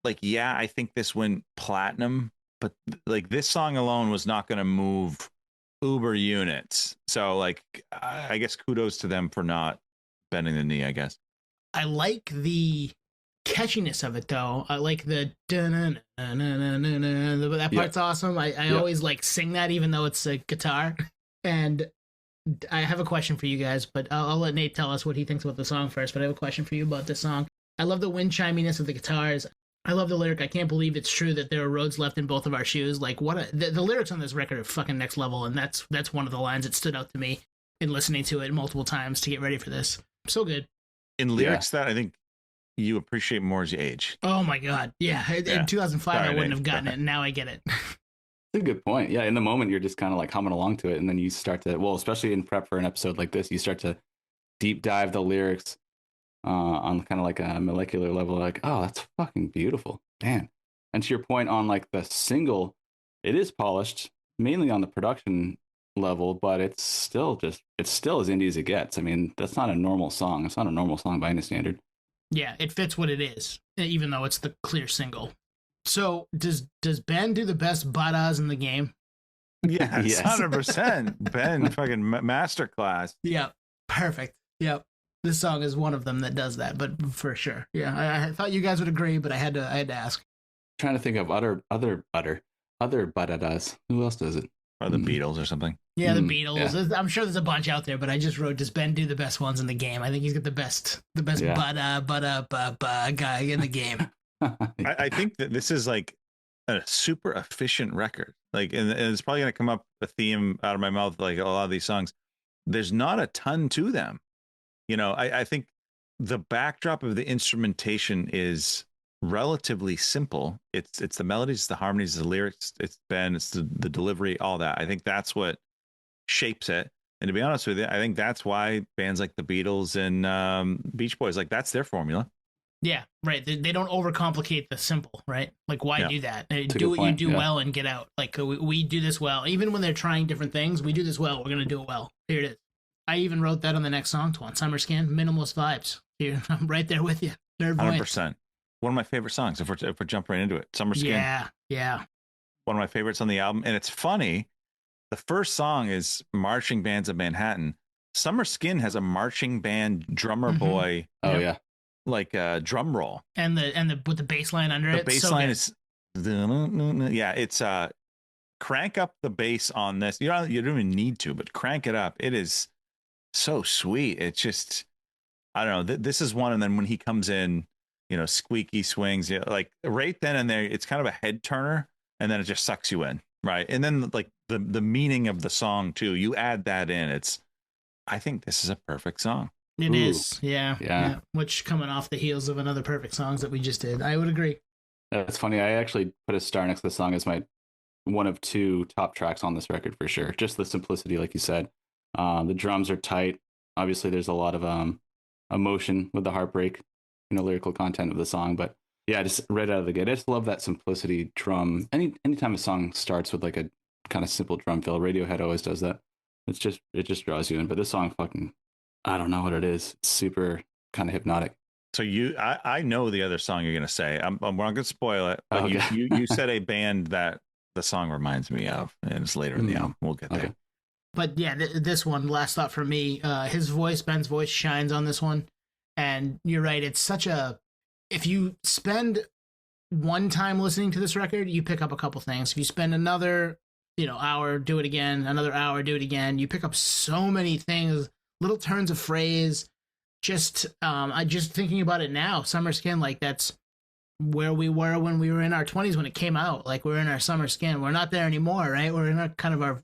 Speaker 2: like, yeah, I think this went platinum, but like this song alone was not going to move Uber units. So like, I guess kudos to them for not bending the knee, I guess.
Speaker 1: I like the catchiness of it though. I like the that part's awesome. I always like sing that even though it's a guitar. And I have a question for you guys, but I'll let Nate tell us what he thinks about the song first. But I have a question for you about this song. I love the wind chiminess of the guitars. I love the lyric. I can't believe it's true that there are roads left in both of our shoes. Like the lyrics on this record are fucking next level, and that's one of the lines that stood out to me in listening to it multiple times to get ready for this. So good.
Speaker 2: In lyrics that I think you appreciate more as you age.
Speaker 1: Oh my god, yeah. In 2005,
Speaker 2: Sorry,
Speaker 1: I wouldn't
Speaker 2: Nate.
Speaker 1: have gotten it, and now I get it.
Speaker 3: That's a good point. Yeah, in the moment, you're just kind of like humming along to it, and then you start to, well, especially in prep for an episode like this, you start to deep dive the lyrics on kind of like a molecular level. Like, oh, that's fucking beautiful, man. And to your point on like the single, it is polished mainly on the production level, but it's still as indie as it gets. I mean, that's not a normal song. It's not a normal song by any standard.
Speaker 1: Yeah, it fits what it is, even though it's the clear single. So does Ben do the best badas in the game?
Speaker 2: Yeah, yes. 100%. Ben fucking masterclass.
Speaker 1: Yeah, perfect. Yep. This song is one of them that does that, but for sure. Yeah, I thought you guys would agree, but I had to ask.
Speaker 3: Trying to think of other badadas. Who else does it?
Speaker 2: Or the Beatles or something.
Speaker 1: Yeah, the Beatles. Yeah. I'm sure there's a bunch out there, but I just wrote, does Ben do the best ones in the game? I think he's got the best bada guy in the game.
Speaker 2: I think that this is like a super efficient record. Like, and it's probably going to come up a theme out of my mouth, like a lot of these songs. There's not a ton to them. You know, I think the backdrop of the instrumentation is relatively simple. It's the melodies, the harmonies, the lyrics, it's the delivery, all that. I think that's what shapes it. And to be honest with you, I think that's why bands like the Beatles and Beach Boys, like that's their formula.
Speaker 1: Yeah, right. They don't overcomplicate the simple, right? Like, why do that? Do what you do well and get out. Like, we do this well. Even when they're trying different things, we do this well. We're going to do it well. Here it is. I even wrote that on the next song, Twan. Summer Skin, minimalist vibes. Here, I'm right there with you.
Speaker 2: 100%. One of my favorite songs, if we're jumping right into it. Summer Skin.
Speaker 1: Yeah.
Speaker 2: One of my favorites on the album. And it's funny. The first song is Marching Bands of Manhattan. Summer Skin has a marching band drummer boy.
Speaker 3: Oh, yeah.
Speaker 2: Like a drum roll.
Speaker 1: And the with the bass line under it.
Speaker 2: The bass line is it's crank up the bass on this. You don't even need to, but crank it up. It is so sweet. It's just, I don't know. This is one, and then when he comes in, you know, squeaky swings, like right then and there, it's kind of a head turner, and then it just sucks you in, right? And then like the meaning of the song too, you add that in. I think this is a perfect song.
Speaker 1: It is, yeah. Which coming off the heels of another perfect songs that we just did, I would agree.
Speaker 3: That's funny. I actually put a star next to the song as my one of two top tracks on this record for sure. Just the simplicity, like you said. The drums are tight. Obviously, there's a lot of emotion with the heartbreak, lyrical content of the song. But yeah, just right out of the gate, I just love that simplicity drum. Anytime a song starts with like a kind of simple drum fill, Radiohead always does that. It just draws you in. But this song fucking, I don't know what it is. It's super kind of hypnotic.
Speaker 2: So I know the other song you're gonna say. I'm not gonna spoil it, but okay. you said a band that the song reminds me of, and it's later in the album. We'll get there.
Speaker 1: Okay. But yeah, this one, last thought for me, Ben's voice shines on this one, and you're right. It's such a, if you spend one time listening to this record, you pick up a couple things. If you spend another, hour, do it again, another hour, do it again, you pick up so many things, little turns of phrase. I just thinking about it now, Summer Skin, like that's where we were when we were in our 20s when it came out. Like we're in our summer skin. We're not there anymore, right? We're in our kind of our,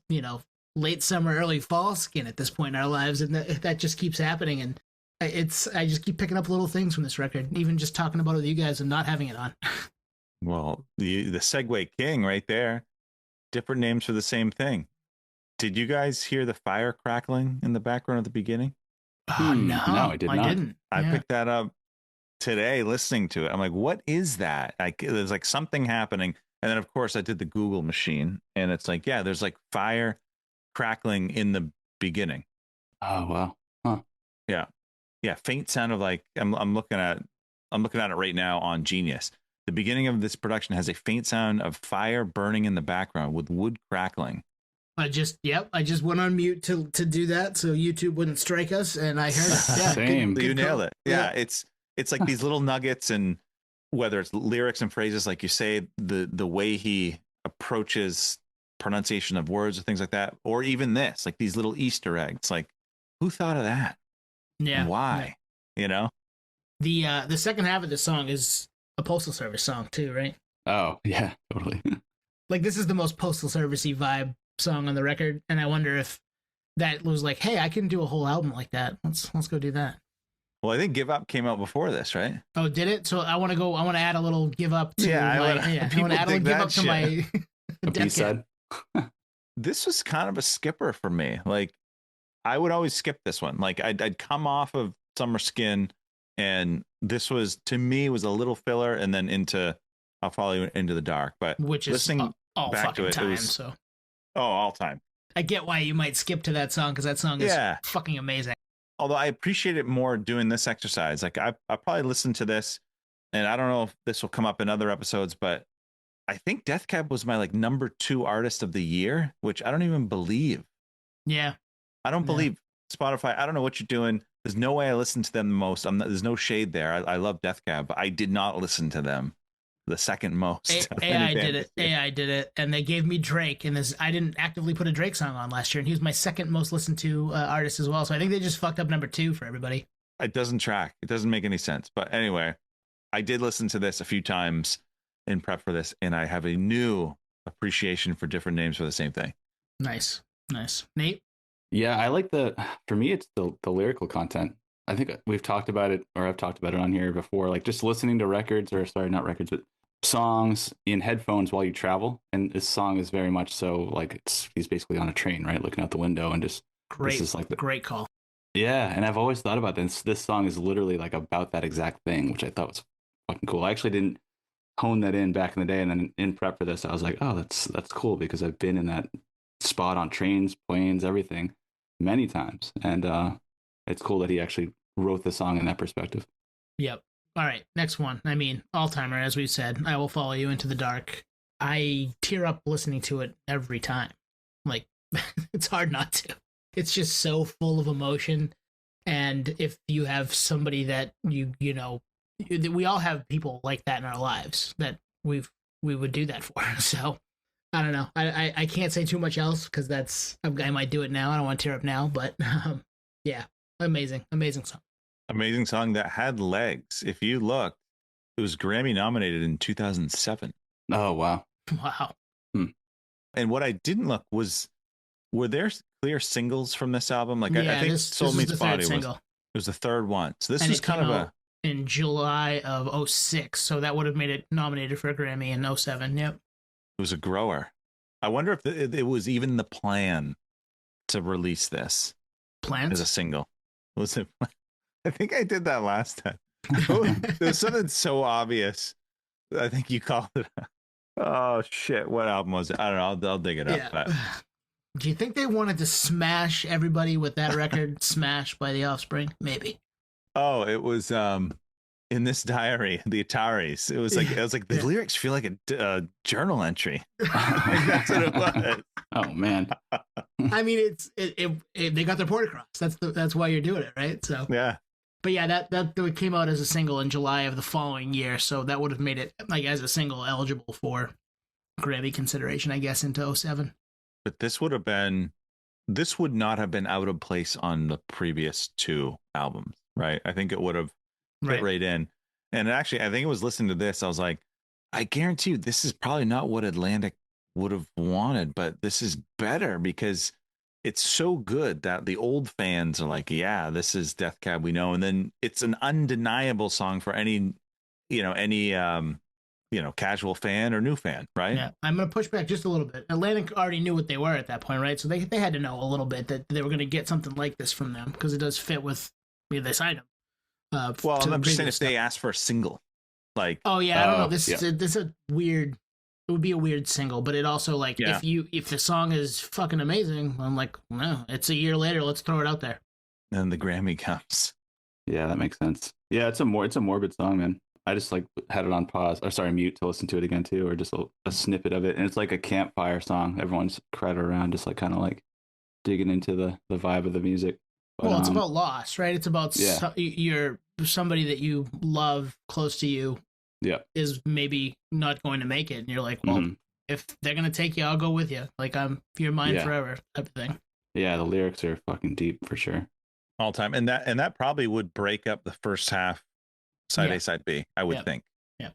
Speaker 1: late summer, early fall skin at this point in our lives, and that just keeps happening. And I just keep picking up little things from this record, even just talking about it with you guys and not having it on.
Speaker 2: Well, the segue king right there. Different names for the same thing. Did you guys hear the fire crackling in the background at the beginning?
Speaker 1: No,
Speaker 3: I did not.
Speaker 1: I didn't.
Speaker 2: I picked that up today listening to it. I'm like, what is that? Like, there's like something happening. And then, of course, I did the Google machine, and it's like, yeah, there's like fire crackling in the beginning.
Speaker 3: Oh wow. Huh.
Speaker 2: Yeah, faint sound of like I'm looking at it right now on Genius. The beginning of this production has a faint sound of fire burning in the background with wood crackling.
Speaker 1: I just went on mute to do that so YouTube wouldn't strike us, and I heard it. Yeah,
Speaker 3: Same.
Speaker 2: You nailed it. Yeah,
Speaker 1: Yeah.
Speaker 2: it's like these little nuggets, and whether it's lyrics and phrases, like you say, the way he approaches pronunciation of words or things like that, or even this, like these little Easter eggs. Like, who thought of that?
Speaker 1: Yeah.
Speaker 2: And why? You know?
Speaker 1: The second half of the song is a Postal Service song too, right?
Speaker 3: Oh yeah, totally.
Speaker 1: Like, this is the most Postal Service-y vibe song on the record, and I wonder if that was like, hey, I can do a whole album like that. Let's go do that.
Speaker 2: Well, I think Give Up came out before this, right?
Speaker 1: Oh, did it? So I want to add a little Give Up to
Speaker 2: I
Speaker 1: my
Speaker 2: wanna
Speaker 1: I
Speaker 2: dig
Speaker 1: want to add a little Give
Speaker 2: that
Speaker 1: Up to
Speaker 2: shit.
Speaker 1: my
Speaker 3: A
Speaker 1: Death
Speaker 3: B-side.
Speaker 1: Cab.
Speaker 2: This was kind of a skipper for me. Like, I would always skip this one. Like, I'd come off of Summer Skin, and this was, to me, was a little filler, and then into I'll Follow You Into the Dark. But
Speaker 1: Which is
Speaker 2: listening
Speaker 1: all
Speaker 2: back to
Speaker 1: fucking
Speaker 2: it,
Speaker 1: time.
Speaker 2: it was
Speaker 1: So
Speaker 2: all time.
Speaker 1: I get why you might skip to that song, because that song is fucking amazing.
Speaker 2: Although I appreciate it more doing this exercise. Like, I probably listened to this, and I don't know if this will come up in other episodes, but I think Death Cab was my like number 2 artist of the year, which I don't even believe.
Speaker 1: Yeah.
Speaker 2: I don't believe Spotify. I don't know what you're doing. There's no way I listen to them the most. There's no shade there. I love Death Cab, but I did not listen to them the second most.
Speaker 1: AI did it. AI did it, and they gave me Drake. And I didn't actively put a Drake song on last year, and he was my second most listened to artist as well. So I think they just fucked up number 2 for everybody.
Speaker 2: It doesn't track. It doesn't make any sense. But anyway, I did listen to this a few times in prep for this, and I have a new appreciation for different names for the same thing.
Speaker 1: Nice. Nate?
Speaker 3: Yeah, I like for me, it's the lyrical content. I think we've talked about it, or I've talked about it on here before, like just listening to not records, but songs in headphones while you travel. And this song is very much so like he's basically on a train, right? Looking out the window and just,
Speaker 1: Great,
Speaker 3: this is like
Speaker 1: great call.
Speaker 3: Yeah. And I've always thought about this. This song is literally like about that exact thing, which I thought was fucking cool. I actually didn't hone that in back in the day. And then in prep for this, I was like, oh, that's cool, because I've been in that spot on trains, planes, everything many times. And it's cool that he actually wrote the song in that perspective.
Speaker 1: Yep. All right, next one. I mean, all-timer, as we said. I Will Follow You Into the Dark. I tear up listening to it every time. Like, it's hard not to. It's just so full of emotion. And if you have somebody that you know, we all have people like that in our lives that we would do that for. So I don't know. I can't say too much else, because I might do it now. I don't want to tear up now, but yeah, amazing song.
Speaker 2: Amazing song that had legs. If you look, it was Grammy nominated in 2007.
Speaker 3: Oh, wow.
Speaker 1: Wow.
Speaker 2: And what I didn't look was, were there clear singles from this album? Like, I think Soul Meets Body was the third one. So this was kind of
Speaker 1: in July of 06. So that would have made it nominated for a Grammy in 07. Yep.
Speaker 2: It was a grower. I wonder if it was even the plan to release this as a single. Was it? I think I did that last time. There was something so obvious. I think you called it. Oh shit! What album was it? I don't know. I'll dig it up.
Speaker 1: Yeah.
Speaker 2: But
Speaker 1: Do you think they wanted to smash everybody with that record? Smash by The Offspring? Maybe.
Speaker 2: Oh, it was in this diary, the Ataris. It was like the lyrics feel like a journal entry. That's what it was.
Speaker 3: Oh man.
Speaker 1: I mean, they got their point across. That's why you're doing it, right? So
Speaker 2: yeah.
Speaker 1: But yeah, that came out as a single in July of the following year, so that would have made it, like, as a single eligible for Grammy consideration, I guess, into 07.
Speaker 2: But this would not have been out of place on the previous 2 albums, right? I think it would have fit right in. And actually, I think it was listening to this, I was like, I guarantee you this is probably not what Atlantic would have wanted, but this is better, because it's so good that the old fans are like, yeah, this is Death Cab, we know. And then it's an undeniable song for any casual fan or new fan, right?
Speaker 1: Yeah, I'm going to push back just a little bit. Atlantic already knew what they were at that point, right? So they had to know a little bit that they were going to get something like this from them, because it does fit with, they signed
Speaker 2: Well,
Speaker 1: to the
Speaker 2: I'm just saying
Speaker 1: previous
Speaker 2: if they
Speaker 1: stuff.
Speaker 2: ask for a single, like,
Speaker 1: Oh yeah, I don't know. This
Speaker 3: yeah.
Speaker 1: this is a weird. It would be a weird single, but it also like
Speaker 2: Yeah.
Speaker 1: if the song is fucking amazing, I'm like, no, it's a year later. Let's throw it out there.
Speaker 2: then the Grammy comes.
Speaker 3: Yeah, that makes sense. Yeah, it's a morbid song, man. I just like had it on pause, or sorry, mute to listen to it again too, or just a snippet of it. And it's like a campfire song. Everyone's crowded around, just like kind of like digging into the vibe of the music. But,
Speaker 1: Well, it's about loss, right? It's about
Speaker 3: Yeah.
Speaker 1: you're somebody that you love close to you
Speaker 3: yeah,
Speaker 1: is maybe not going to make it, and you're like, well,
Speaker 3: Mhm.
Speaker 1: if they're gonna take you, I'll go with you. Like you're mine
Speaker 3: Yeah.
Speaker 1: forever, type of thing.
Speaker 3: yeah, the lyrics are fucking deep for sure.
Speaker 2: All time. And that probably would break up the first half, side
Speaker 1: Yeah.
Speaker 2: A, side B, I would
Speaker 1: Yeah.
Speaker 2: think.
Speaker 1: Yeah.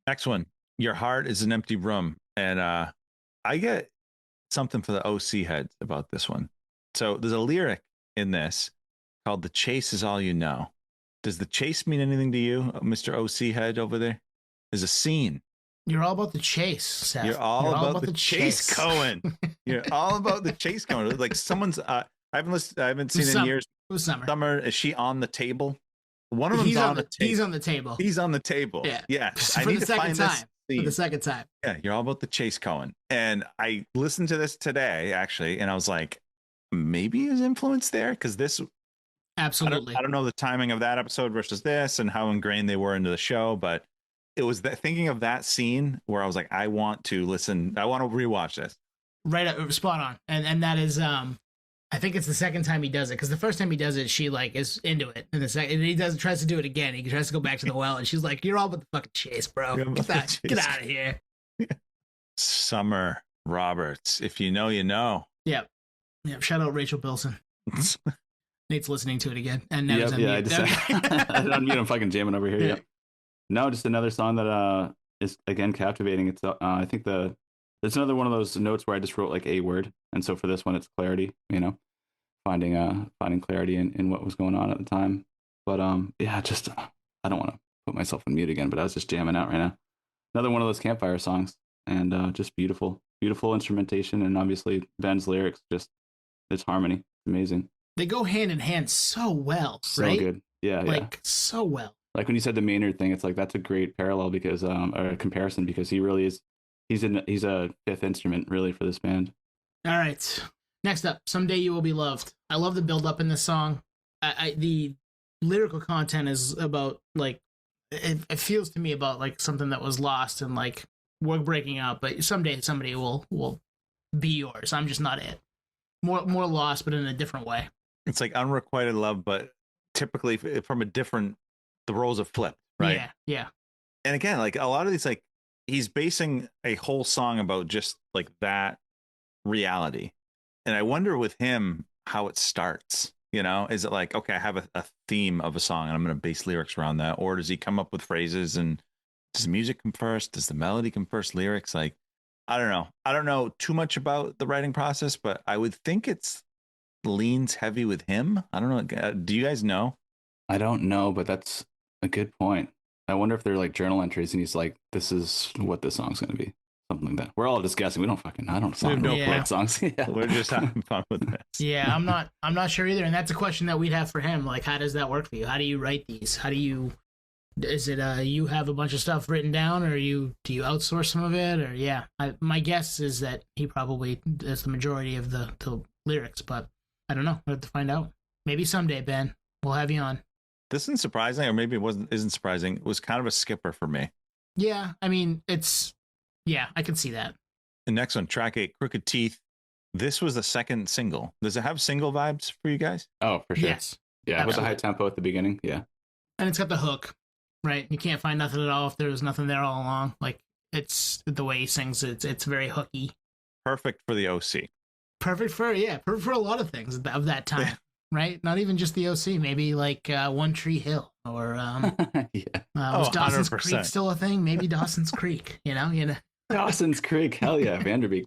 Speaker 2: Next one. Your heart is an empty room. And I get something for the OC heads about this one. So there's a lyric in this called "The chase is all you know." Does the chase mean anything to you, Mr. OC head over there? There's a scene.
Speaker 1: You're all about the chase, Seth.
Speaker 2: You're all about the chase, Cohen. You're all about the chase, Cohen. Like someoone's. I haven't seen in years.
Speaker 1: It was summer.
Speaker 2: Summer, is she on the table? One of them's
Speaker 1: He's
Speaker 2: on the table.
Speaker 1: He's on the table.
Speaker 2: He's on the table.
Speaker 1: Yeah.
Speaker 2: Yes.
Speaker 1: For
Speaker 2: I need
Speaker 1: the
Speaker 2: to
Speaker 1: second
Speaker 2: find
Speaker 1: time.
Speaker 2: this
Speaker 1: For
Speaker 2: scene.
Speaker 1: the second time.
Speaker 2: Yeah, you're all about the chase, Cohen. And I listened to this today, actually, and I was like, maybe his influence there? Because this,
Speaker 1: Absolutely.
Speaker 2: I don't know the timing of that episode versus this and how ingrained they were into the show, but it was that thinking of that scene where I was like, I want to listen. I want to rewatch this.
Speaker 1: Right, spot on. And that is I think it's the second time he does it, because the first time he does it, she like is into it, and the second, and he tries to do it again. He tries to go back to the well, and she's like, "You're all about the fucking chase, bro. Get out of here."
Speaker 2: Summer Roberts, if you know, you know.
Speaker 1: Yep. Shout out Rachel Bilson. Nate's listening to it again, and now he's on
Speaker 3: I
Speaker 1: mute.
Speaker 3: just I don't mute. I'm fucking jamming over here.
Speaker 1: Yeah.
Speaker 3: Yep. No, just another song that is again captivating. It's I think it's another one of those notes where I just wrote like a word, and so for this one, it's clarity. You know, finding clarity in what was going on at the time. But yeah, just I don't want to put myself on mute again, but I was just jamming out right now. Another one of those campfire songs, and just beautiful instrumentation, and obviously Ben's lyrics, just it's harmony, amazing.
Speaker 1: They go hand in hand so well,
Speaker 3: So
Speaker 1: right?
Speaker 3: good, yeah,
Speaker 1: like so well.
Speaker 3: Like when you said the Maynard thing, it's like that's a great parallel because or a comparison, because he really is. He's a fifth instrument really for this band.
Speaker 1: All right. Next up, Someday You Will Be Loved. I love the build up in this song. The lyrical content is about like it feels to me about like something that was lost and like we're breaking up, but someday somebody will be yours. I'm just not it. More lost, but in a different way.
Speaker 2: It's like unrequited love, but typically from a different. The roles have flipped, right?
Speaker 1: Yeah.
Speaker 2: And again, like a lot of these, like he's basing a whole song about just like that reality. And I wonder with him how it starts. You know, is it like, okay, I have a theme of a song and I'm going to base lyrics around that, or does he come up with phrases and does the music come first? Does the melody come first? Lyrics, like I don't know too much about the writing process, but I would think it's leans heavy with him. I don't know. Do you guys know?
Speaker 3: I don't know, but that's a good point. I wonder if they're like journal entries and he's like, this is what this song's going to be. Something like that. We're all just guessing. I don't know
Speaker 1: Yeah.
Speaker 3: songs. Yeah.
Speaker 2: We're just having fun with this.
Speaker 1: Yeah, I'm not sure either. And that's a question that we'd have for him. Like, how does that work for you? How do you write these? Is it you have a bunch of stuff written down, or do you outsource some of it? Or yeah, my guess is that he probably does the majority of the lyrics, but I don't know. We'll have to find out. Maybe someday, Ben, we'll have you on.
Speaker 2: This isn't surprising, or maybe isn't surprising. It was kind of a skipper for me.
Speaker 1: Yeah, I mean, I can see that.
Speaker 2: The next one, track 8, Crooked Teeth. This was the second single. Does it have single vibes for you guys?
Speaker 3: Oh, for sure.
Speaker 1: Yes.
Speaker 3: Yeah, with the
Speaker 1: Absolutely.
Speaker 3: high tempo at the beginning. Yeah.
Speaker 1: And it's got the hook, right? You can't find nothing at all if there was nothing there all along. Like, it's the way he sings, it's very hooky.
Speaker 2: Perfect for the OC.
Speaker 1: Perfect for a lot of things of that time, right? Not even just the OC, maybe like One Tree Hill or
Speaker 3: Yeah.
Speaker 1: was Dawson's
Speaker 2: 100%.
Speaker 1: Creek still a thing? Maybe Dawson's Creek, you know.
Speaker 3: Dawson's Creek. Hell yeah. Vanderbeek.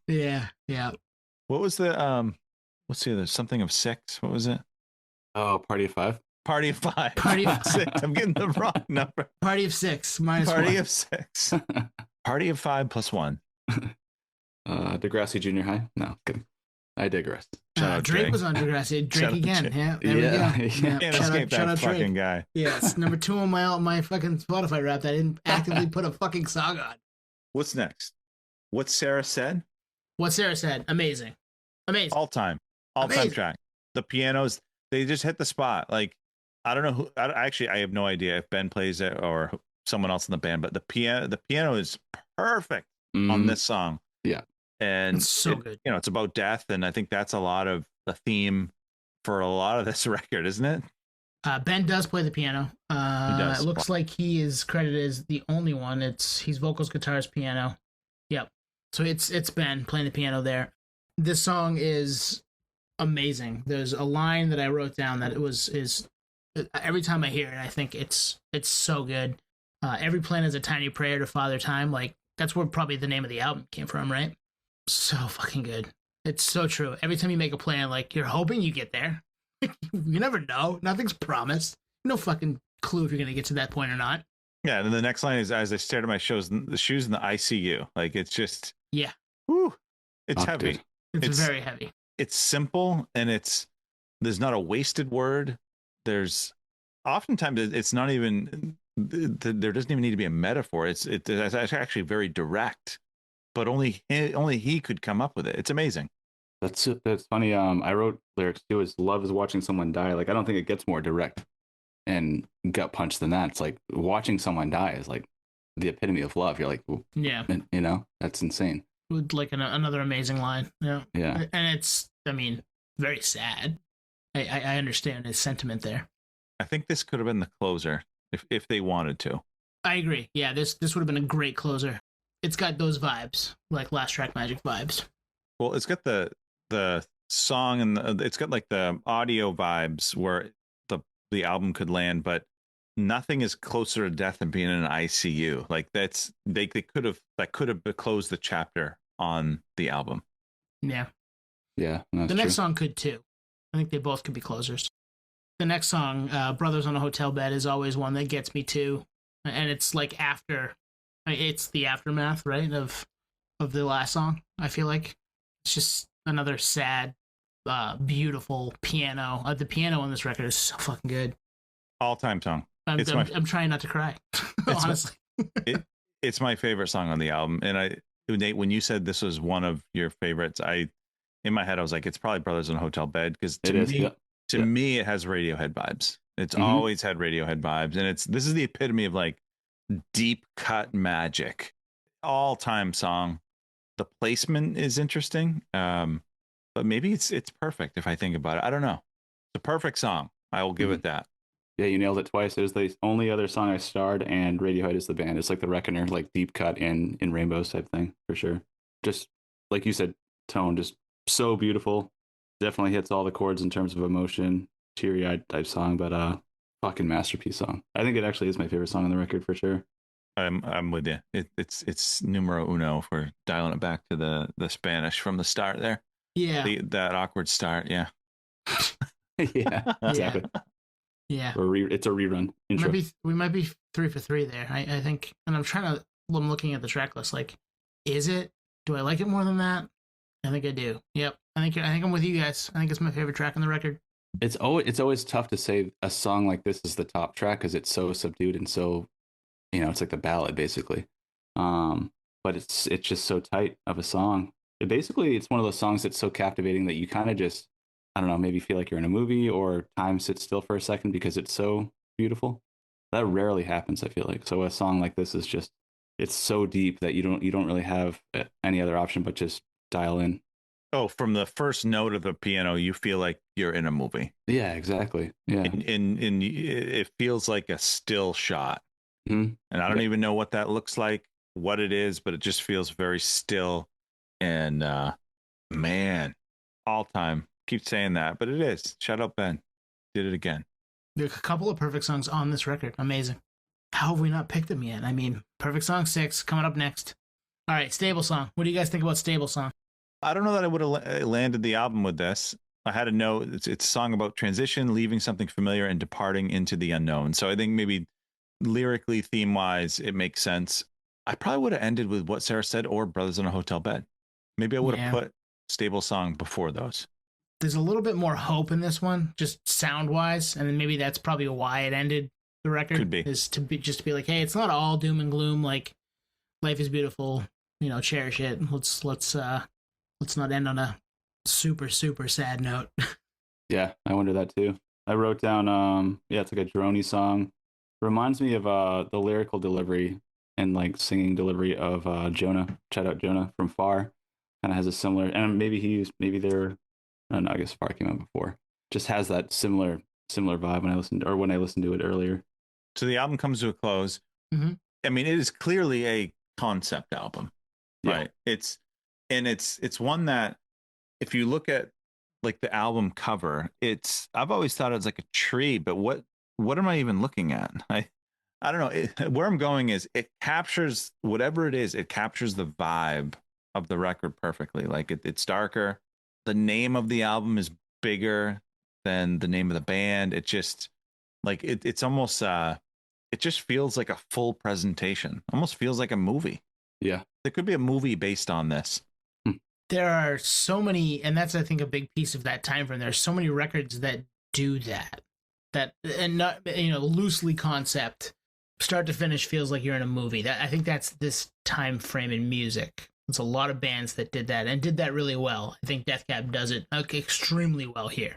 Speaker 1: Yeah.
Speaker 2: What was the let's see, there's something of 6. What was it?
Speaker 3: Oh, Party of 5.
Speaker 2: Party of 5.
Speaker 1: Party of
Speaker 2: 6. I'm getting the wrong number.
Speaker 1: Party of 6 minus
Speaker 2: Party
Speaker 1: 1.
Speaker 2: of 6. Party of 5 plus 1.
Speaker 3: Degrassi Junior High. No, kidding. I digress.
Speaker 2: Shout out
Speaker 1: Drake
Speaker 2: Drake.
Speaker 1: was on Degrassi. Drake
Speaker 2: Shout out
Speaker 1: again.
Speaker 2: Drake.
Speaker 1: Yeah, there we go. Yeah.
Speaker 2: Can't escape that fucking guy.
Speaker 1: Yes, number 2 on my fucking Spotify rap that I didn't actively put a fucking song on.
Speaker 2: What's next? What Sarah said?
Speaker 1: What Sarah said. Amazing.
Speaker 2: All time track. The pianos, they just hit the spot. Like, I don't know who. Actually, I have no idea if Ben plays it or someone else in the band, but the piano is perfect on this song.
Speaker 3: Yeah.
Speaker 2: And
Speaker 1: it's so good.
Speaker 2: You know, it's about death, and I think that's a lot of the theme for a lot of this record, isn't it?
Speaker 1: Ben does play the piano.
Speaker 2: He does.
Speaker 1: It looks like he is credited as the only one. He's vocals, guitars, piano. Yep. So it's Ben playing the piano there. This song is amazing. There's a line that I wrote down that is every time I hear it, I think it's so good. Every plan is a tiny prayer to Father Time. Like, that's where probably the name of the album came from, right? So fucking good. It's so true. Every time you make a plan, like, you're hoping you get there. You never know. Nothing's promised. No fucking clue if you're gonna get to that point or not.
Speaker 2: Yeah, and then the next line is, as I stared at my the shoes in the ICU. Like, it's just,
Speaker 1: yeah.
Speaker 2: Whew, it's heavy.
Speaker 3: Dude.
Speaker 1: It's very heavy.
Speaker 2: It's simple, and there's not a wasted word. There's oftentimes it's not even, there doesn't even need to be a metaphor. It's actually very direct, but only he could come up with it. It's amazing.
Speaker 3: That's funny. I wrote lyrics too. Is love is watching someone die. Like, I don't think it gets more direct and gut punch than that. It's like watching someone die is like the epitome of love. You're like,
Speaker 1: yeah,
Speaker 3: you know, that's insane.
Speaker 1: Like another amazing line. Yeah,
Speaker 3: yeah,
Speaker 1: and it's, I mean, very sad. I understand his sentiment there.
Speaker 2: I think this could have been the closer if they wanted to.
Speaker 1: I agree. Yeah, this would have been a great closer. It's got those vibes, like Last Track Magic vibes.
Speaker 2: Well, it's got the song and it's got like the audio vibes where the album could land, but nothing is closer to death than being in an ICU. Like, that's that could have closed the chapter on the album.
Speaker 1: Yeah.
Speaker 3: Yeah.
Speaker 1: The next song could too. I think they both could be closers. The next song, Brothers on a Hotel Bed, is always one that gets me too. And it's like it's the aftermath, right, of the last song, I feel like. It's just another sad, beautiful piano. The piano on this record is so fucking good.
Speaker 2: All-time song.
Speaker 1: I'm trying not to cry, honestly.
Speaker 2: It's my favorite song on the album. And Nate, when you said this was one of your favorites, in my head I was like, it's probably Brothers in a Hotel Bed, because to me it has Radiohead vibes. It's always had Radiohead vibes, and this is the epitome of like deep cut magic. All-time song. The placement is interesting, but maybe it's perfect if I think about it. I don't know. It's a perfect song. I will give it that.
Speaker 3: Yeah, you nailed it twice. It was the only other song I starred, and Radiohead is the band. It's like the Reckoner, like deep cut in rainbows type thing, for sure. Just like you said, tone, just so beautiful. Definitely hits all the chords in terms of emotion, teary-eyed type song, but fucking masterpiece song. I think it actually is my favorite song on the record, for sure.
Speaker 2: I'm with you. It's numero uno for dialing it back to the Spanish from the start there.
Speaker 1: Yeah.
Speaker 2: That awkward start. Yeah.
Speaker 3: Yeah, exactly.
Speaker 1: Yeah.
Speaker 3: It's a rerun intro.
Speaker 1: We might be 3 for 3 there. I think, and I'm looking at the track list. Like, is it? Do I like it more than that? I think I do. Yep. I think I'm with you guys. I think it's my favorite track on the record.
Speaker 3: It's always tough to say a song like this is the top track because it's so subdued and so, you know, it's like the ballad basically. But it's just so tight of a song. It's one of those songs that's so captivating that you kind of just, I don't know, maybe feel like you're in a movie or time sits still for a second because it's so beautiful. That rarely happens, I feel like. So a song like this is just, it's so deep that you don't really have any other option but just dial in.
Speaker 2: Oh, from the first note of the piano, you feel like you're in a movie.
Speaker 3: Yeah, exactly. Yeah.
Speaker 2: And it feels like a still shot.
Speaker 3: Mm-hmm.
Speaker 2: And I don't even know what that looks like, what it is, but it just feels very still. And man, all time. Keep saying that, but it is. Shout out Ben. Did it again.
Speaker 1: There's a couple of perfect songs on this record. Amazing. How have we not picked them yet? I mean, perfect song 6 coming up next. All right, Stable Song. What do you guys think about Stable Song?
Speaker 2: I don't know that I would have landed the album with this. I had a note. It's a song about transition, leaving something familiar and departing into the unknown. So I think maybe lyrically, theme wise, it makes sense. I probably would have ended with What Sarah Said or Brothers in a Hotel Bed. Maybe I would have put stable song before those.
Speaker 1: There's a little bit more hope in this one, just sound wise, and then maybe that's probably why it ended the record.
Speaker 2: Could be.
Speaker 1: Is to be just to be like, hey, it's not all doom and gloom. Like, life is beautiful. You know, cherish it. Let's not end on a super sad note.
Speaker 3: Yeah, I wonder that too. I wrote down it's like a droney song. Reminds me of the lyrical delivery and like singing delivery of Jonah. Shout out Jonah from Far. Kind of has a similar, and maybe they're, I don't know, I guess Far came out before. Just has that similar vibe when I listened to it earlier.
Speaker 2: So the album comes to a close.
Speaker 1: Mm-hmm.
Speaker 2: I mean, it is clearly a concept album, right? It's one that, if you look at like the album cover, I've always thought it was like a tree, but what am I even looking at? I don't know. Where I'm going is it captures whatever it is. It captures the vibe of the record perfectly. Like it's darker. The name of the album is bigger than the name of the band. It just like it's almost it just feels like a full presentation. Almost feels like a movie.
Speaker 3: Yeah.
Speaker 2: There could be a movie based on this.
Speaker 1: There are so many, and that's, I think, a big piece of that time frame. There are so many records that do that, and not, you know, loosely concept, start to finish feels like you're in a movie. That, I think that's this time frame in music. There's a lot of bands that did that and did that really well. I think Death Cab does it extremely well here.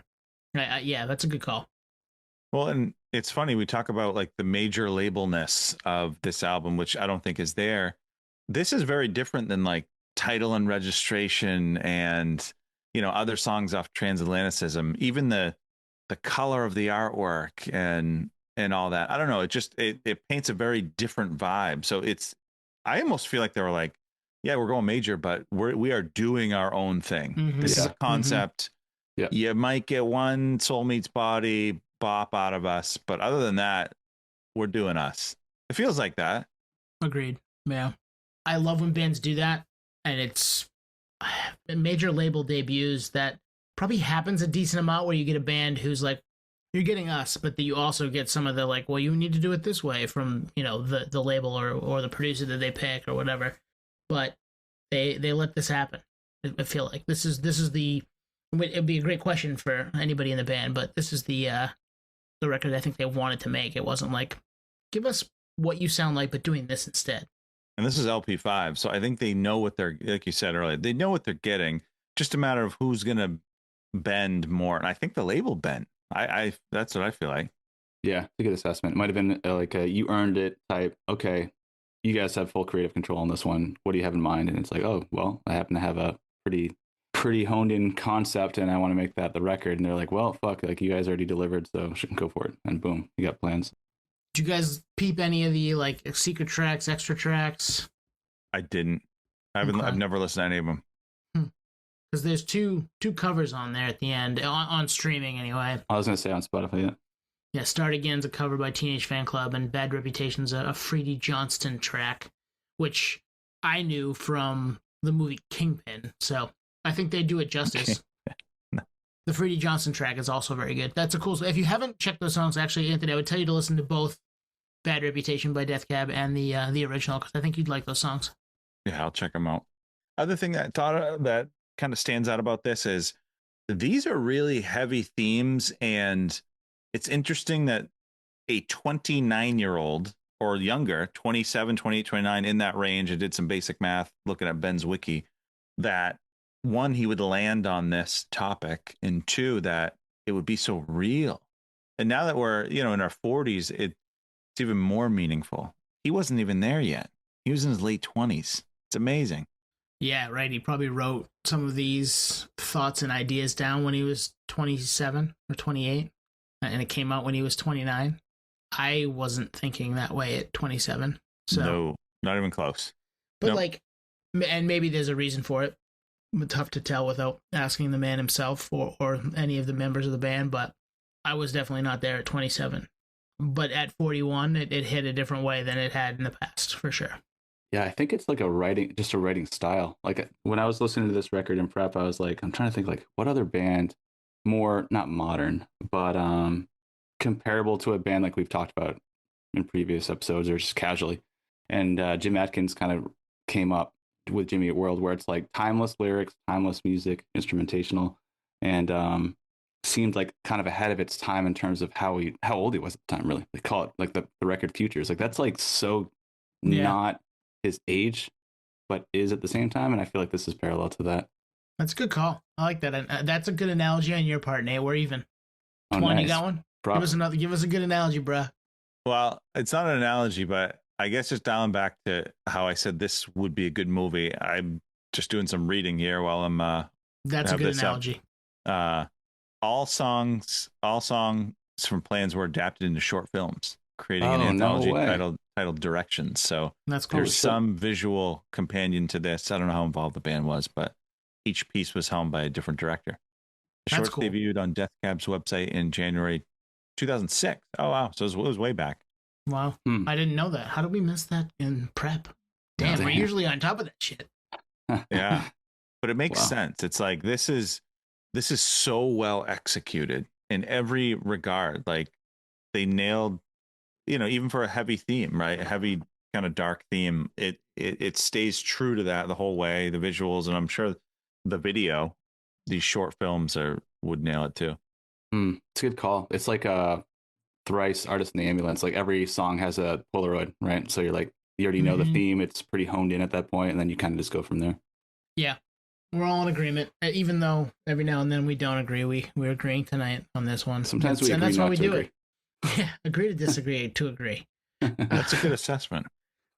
Speaker 1: Yeah, that's a good call.
Speaker 2: Well, and it's funny, we talk about like the major labelness of this album, which I don't think is there. This is very different than like Title and Registration and, you know, other songs off Transatlanticism. Even the color of the artwork and all that, I don't know, it paints a very different vibe. So I almost feel like they were like, yeah, we're going major, but we are doing our own thing. Mm-hmm. This is a concept. Mm-hmm. You might get one Soul Meets Body bop out of us, but other than that, we're doing us. It feels like that.
Speaker 1: Agreed. Yeah, I love when bands do that. And it's major label debuts that probably happens a decent amount, where you get a band who's like, you're getting us, but that you also get some of the like, well, you need to do it this way from, you know, the label or the producer that they pick or whatever. But they let this happen. I feel like this is it'd be a great question for anybody in the band, but this is the record I think they wanted to make. It wasn't like, give us what you sound like, but doing this instead.
Speaker 2: And this is LP5, so I think they know what they're, like you said earlier, they know what they're getting. Just a matter of who's going to bend more. And I think the label bent. I that's what I feel like.
Speaker 3: Yeah, it's a good assessment. It might have been like a you earned it type. Okay, you guys have full creative control on this one. What do you have in mind? And it's like, oh, well, I happen to have a pretty honed in concept, and I want to make that the record. And they're like, well, fuck, like you guys already delivered, so shouldn't go for it. And boom, you got plans.
Speaker 1: Did you guys peep any of the like secret tracks, extra tracks?
Speaker 2: I didn't. I've never listened to any of them.
Speaker 1: Because there's two covers on there at the end, on streaming anyway.
Speaker 3: I was gonna say on Spotify, yeah.
Speaker 1: Yeah, Start Again's a cover by Teenage Fan Club, and Bad Reputation's a Freddie Johnston track, which I knew from the movie Kingpin. So I think they do it justice. No. The Freddie Johnston track is also very good. That's a cool. If you haven't checked those songs, actually, Anthony, I would tell you to listen to both Bad Reputation by Death Cab and the original, because I think you'd like those songs.
Speaker 2: Yeah, I'll check them out. Other thing that I thought that kind of stands out about this is these are really heavy themes, and it's interesting that a 29-year-old or younger, 27, 28, 29, in that range, I did some basic math looking at Ben's wiki, that one, he would land on this topic, and two, that it would be so real. And now that we're, in our 40s, it's even more meaningful. He wasn't even there yet. He was in his late 20s. It's amazing.
Speaker 1: Yeah, right. He probably wrote some of these thoughts and ideas down when he was 27 or 28, and it came out when he was 29. I wasn't thinking that way at 27. So
Speaker 2: no, not even close.
Speaker 1: But and maybe there's a reason for it. Tough to tell without asking the man himself or any of the members of the band, but I was definitely not there at 27. But at 41, it hit a different way than it had in the past, for sure.
Speaker 3: Yeah, I think it's like a writing style. Like when I was listening to this record in prep, I was like, I'm trying to think like what other band, more not modern, but comparable to a band like we've talked about in previous episodes or just casually. And Jim Atkins kind of came up with Jimmy Eat World, where it's like timeless lyrics, timeless music, instrumentational, and seemed like kind of ahead of its time in terms of how old he was at the time. Really, they call it like the record futures. Like that's like so not his age, but is at the same time. And I feel like this is parallel to that.
Speaker 1: That's a good call. I like that. That's a good analogy on your part, Nate. We're even.
Speaker 3: Oh,
Speaker 1: Come on,
Speaker 3: nice.
Speaker 1: you got one? Give us a good analogy, bruh.
Speaker 2: Well, it's not an analogy, but I guess just dialing back to how I said this would be a good movie. I'm just doing some reading here while I'm.
Speaker 1: That's a good analogy.
Speaker 2: All songs from Plans were adapted into short films, creating an anthology titled Directions. So
Speaker 1: that's cool.
Speaker 2: There's some visual companion to this. I don't know how involved the band was, but each piece was helmed by a different director. The short debuted on Death Cab's website in January 2006. Oh, wow. So it was way back.
Speaker 1: Wow. I didn't know that. How did we miss that in prep? Damn, we're usually on top of that shit.
Speaker 2: Yeah. But it makes sense. It's like this is so well executed in every regard. Like they nailed, even for a heavy theme, right? A heavy kind of dark theme. It stays true to that the whole way. The visuals, and I'm sure the video, these short films would nail it too.
Speaker 3: It's a good call. It's like a Thrice Artist in the Ambulance. Like every song has a Polaroid, right? So you already know the theme. It's pretty honed in at that point, and then you kind of just go from there.
Speaker 1: Yeah, we're all in agreement. Even though every now and then we don't agree, we're agreeing tonight on this one.
Speaker 3: Sometimes we agree,
Speaker 1: and that's why we do
Speaker 3: agree.
Speaker 1: It. Yeah, agree to disagree to agree.
Speaker 2: That's a good assessment.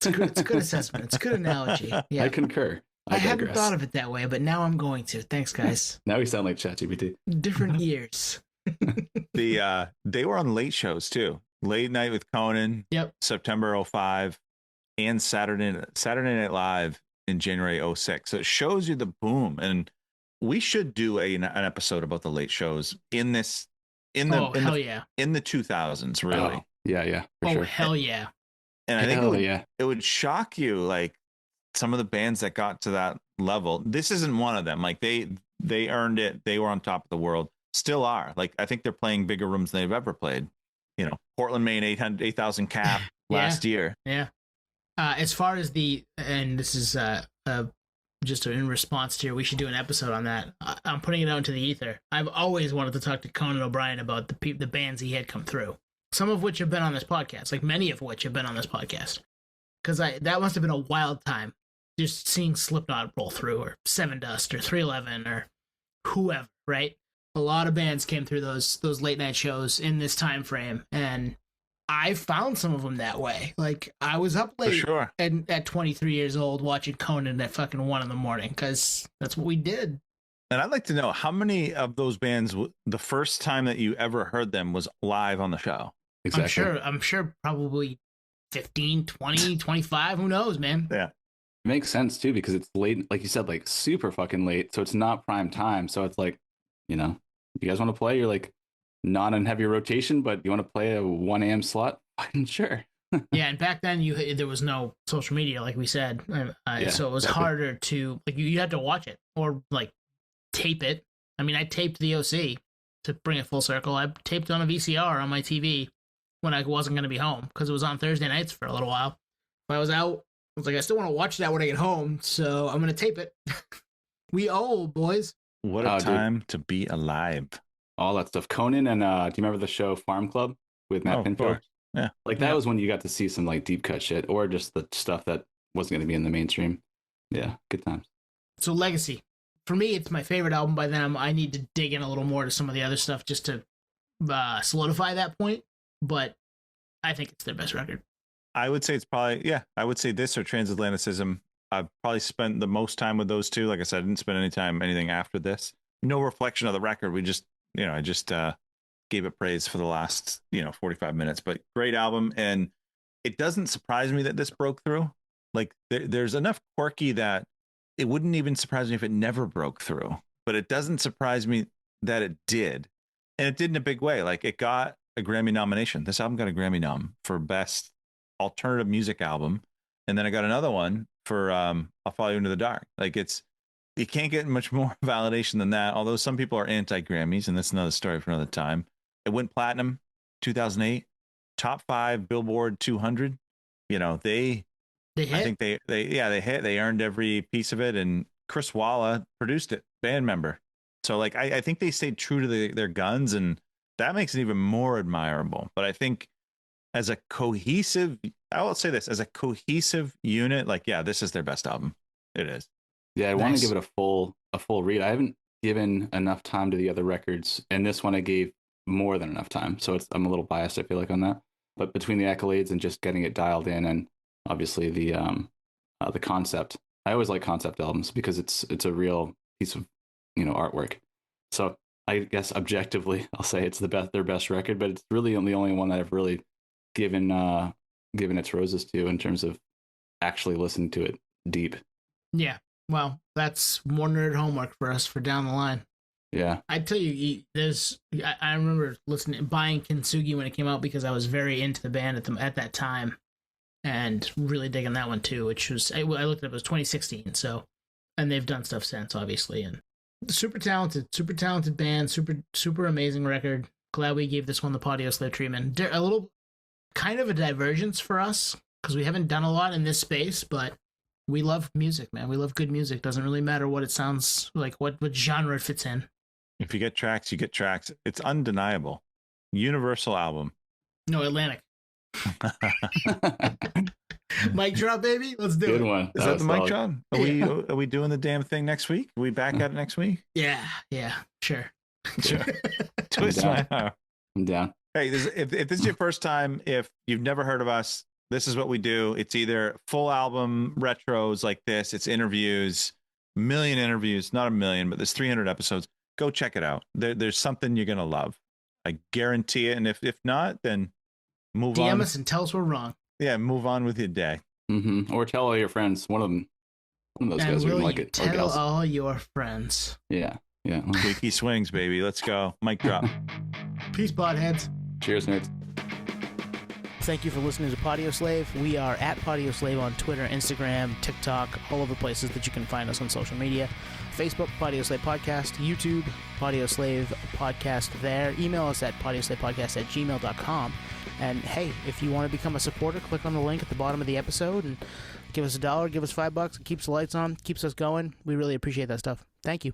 Speaker 1: It's a good assessment. It's a good analogy. Yeah,
Speaker 3: I concur.
Speaker 1: I hadn't thought of it that way, but now I'm going to. Thanks, guys.
Speaker 3: Now we sound like ChatGPT.
Speaker 1: Different years.
Speaker 2: They were on late shows too. Late Night with Conan.
Speaker 1: Yep.
Speaker 2: September 2005, and Saturday Night Live in January 2006. So it shows you the boom, and we should do an episode about the late shows in the 2000s. Really?
Speaker 3: Oh, yeah, for sure.
Speaker 1: Hell yeah!
Speaker 2: And I think it would shock you, like some of the bands that got to that level. This isn't one of them. Like they earned it. They were on top of the world. Still are. Like I think they're playing bigger rooms than they've ever played. Portland, Maine, 8,000 cap last year.
Speaker 1: Yeah. As far as and this is just in response to we should do an episode on that. I'm putting it out into the ether. I've always wanted to talk to Conan O'Brien about the bands he had come through. Some of which have been on this podcast, like many of which have been on this podcast. Because that must have been a wild time, just seeing Slipknot roll through, or Seven Dust, or 311, or whoever, right? A lot of bands came through those late night shows in this time frame, and I found some of them that way. Like I was up late at 23 years old watching Conan at fucking 1 a.m. because that's what we did.
Speaker 2: And I'd like to know how many of those bands, the first time that you ever heard them was live on the show.
Speaker 3: Exactly.
Speaker 1: I'm sure probably 15, 20, 25. Who knows, man?
Speaker 2: Yeah.
Speaker 3: It makes sense too, because it's late, like you said, like super fucking late. So it's not prime time. So it's like, you guys want to play? You're like not in heavy rotation, but you want to play a 1 a.m. slot? Fucking sure.
Speaker 1: Yeah, and back then there was no social media, like we said, so it was harder to like you had to watch it or like tape it. I mean, I taped the OC to bring it full circle. I taped on a VCR on my TV when I wasn't going to be home because it was on Thursday nights for a little while. If I was out, I was like, I still want to watch that when I get home, so I'm going to tape it. We old boys.
Speaker 2: What a time to be alive.
Speaker 3: All that stuff. Conan and do you remember the show Farm Club with Matt Pinfield?
Speaker 2: Yeah.
Speaker 3: Like that was when you got to see some like deep cut shit or just the stuff that wasn't going to be in the mainstream. Yeah, good times.
Speaker 1: So Legacy. For me, it's my favorite album by them. I need to dig in a little more to some of the other stuff just to solidify that point, but I think it's their best record.
Speaker 2: I would say it's probably, I would say this or Transatlanticism. I've probably spent the most time with those two. Like I said, I didn't spend anything after this. No reflection of the record. We just, I just gave it praise for the last, 45 minutes. But great album. And it doesn't surprise me that this broke through. Like there's enough quirky that it wouldn't even surprise me if it never broke through. But it doesn't surprise me that it did. And it did in a big way. Like it got a Grammy nomination. This album got a Grammy nom for Best Alternative Music Album. And then I got another one for I'll Follow You Into the Dark. Like you can't get much more validation than that. Although some people are anti-Grammys, and that's another story for another time. It went platinum 2008, top 5 Billboard 200. They
Speaker 1: They hit.
Speaker 2: I think they earned every piece of it, and Chris Walla produced it, band member. So like I think they stayed true to their guns, and that makes it even more admirable. But I think as a cohesive, I will say this, as a cohesive unit, like this is their best album. It is.
Speaker 3: Yeah, I want to give it a full read. I haven't given enough time to the other records, and this one I gave more than enough time. So I'm a little biased, I feel like, on that. But between the accolades and just getting it dialed in, and obviously the concept, I always like concept albums because it's a real piece of artwork. So I guess objectively, I'll say it's their best record, but it's really the only one that I've really given its roses to in terms of actually listening to it deep.
Speaker 1: Yeah. Well, that's more nerd homework for us for down the line.
Speaker 3: Yeah.
Speaker 1: I tell you, I remember buying Kintsugi when it came out because I was very into the band at that time, and really digging that one too, which was, I looked it up, it was 2016. So, and they've done stuff since, obviously, and super talented band, super amazing record. Glad we gave this one the Patio Slave treatment. A little kind of a divergence for us because we haven't done a lot in this space, but we love music, man. We love good music. Doesn't really matter what it sounds like, what genre it fits in.
Speaker 2: If you get tracks, you get tracks. It's undeniable. Universal album.
Speaker 1: No, Atlantic. Mic drop, baby. Let's do it.
Speaker 3: Good one.
Speaker 2: Is that the mic drop? Are we doing the damn thing next week? Are we back at it next week?
Speaker 1: Yeah, sure.
Speaker 2: Twist my arm.
Speaker 3: I'm down.
Speaker 2: Hey, if this is your first time, if you've never heard of us, this is what we do. It's either full album retros like this, it's interviews, million interviews, not a million, but there's 300 episodes. Go check it out. There's something you're gonna love. I guarantee it. And if not, then move on.
Speaker 1: DM us and tell us we're wrong.
Speaker 2: Yeah, move on with your day.
Speaker 3: Mm-hmm. Or tell all your friends. One of those guys would like it.
Speaker 1: Tell all your friends.
Speaker 3: Yeah.
Speaker 2: Squeaky swings, baby. Let's go. Mic drop.
Speaker 1: Peace, podheads.
Speaker 3: Cheers, nerds.
Speaker 1: Thank you for listening to Patio Slave. We are at Patio Slave on Twitter, Instagram, TikTok, all of the places that you can find us on social media. Facebook, Patio Slave Podcast. YouTube, Patio Slave Podcast there. Email us at patioslavepodcast@gmail.com. And hey, if you want to become a supporter, click on the link at the bottom of the episode and give us $1, give us $5. It keeps the lights on, keeps us going. We really appreciate that stuff. Thank you.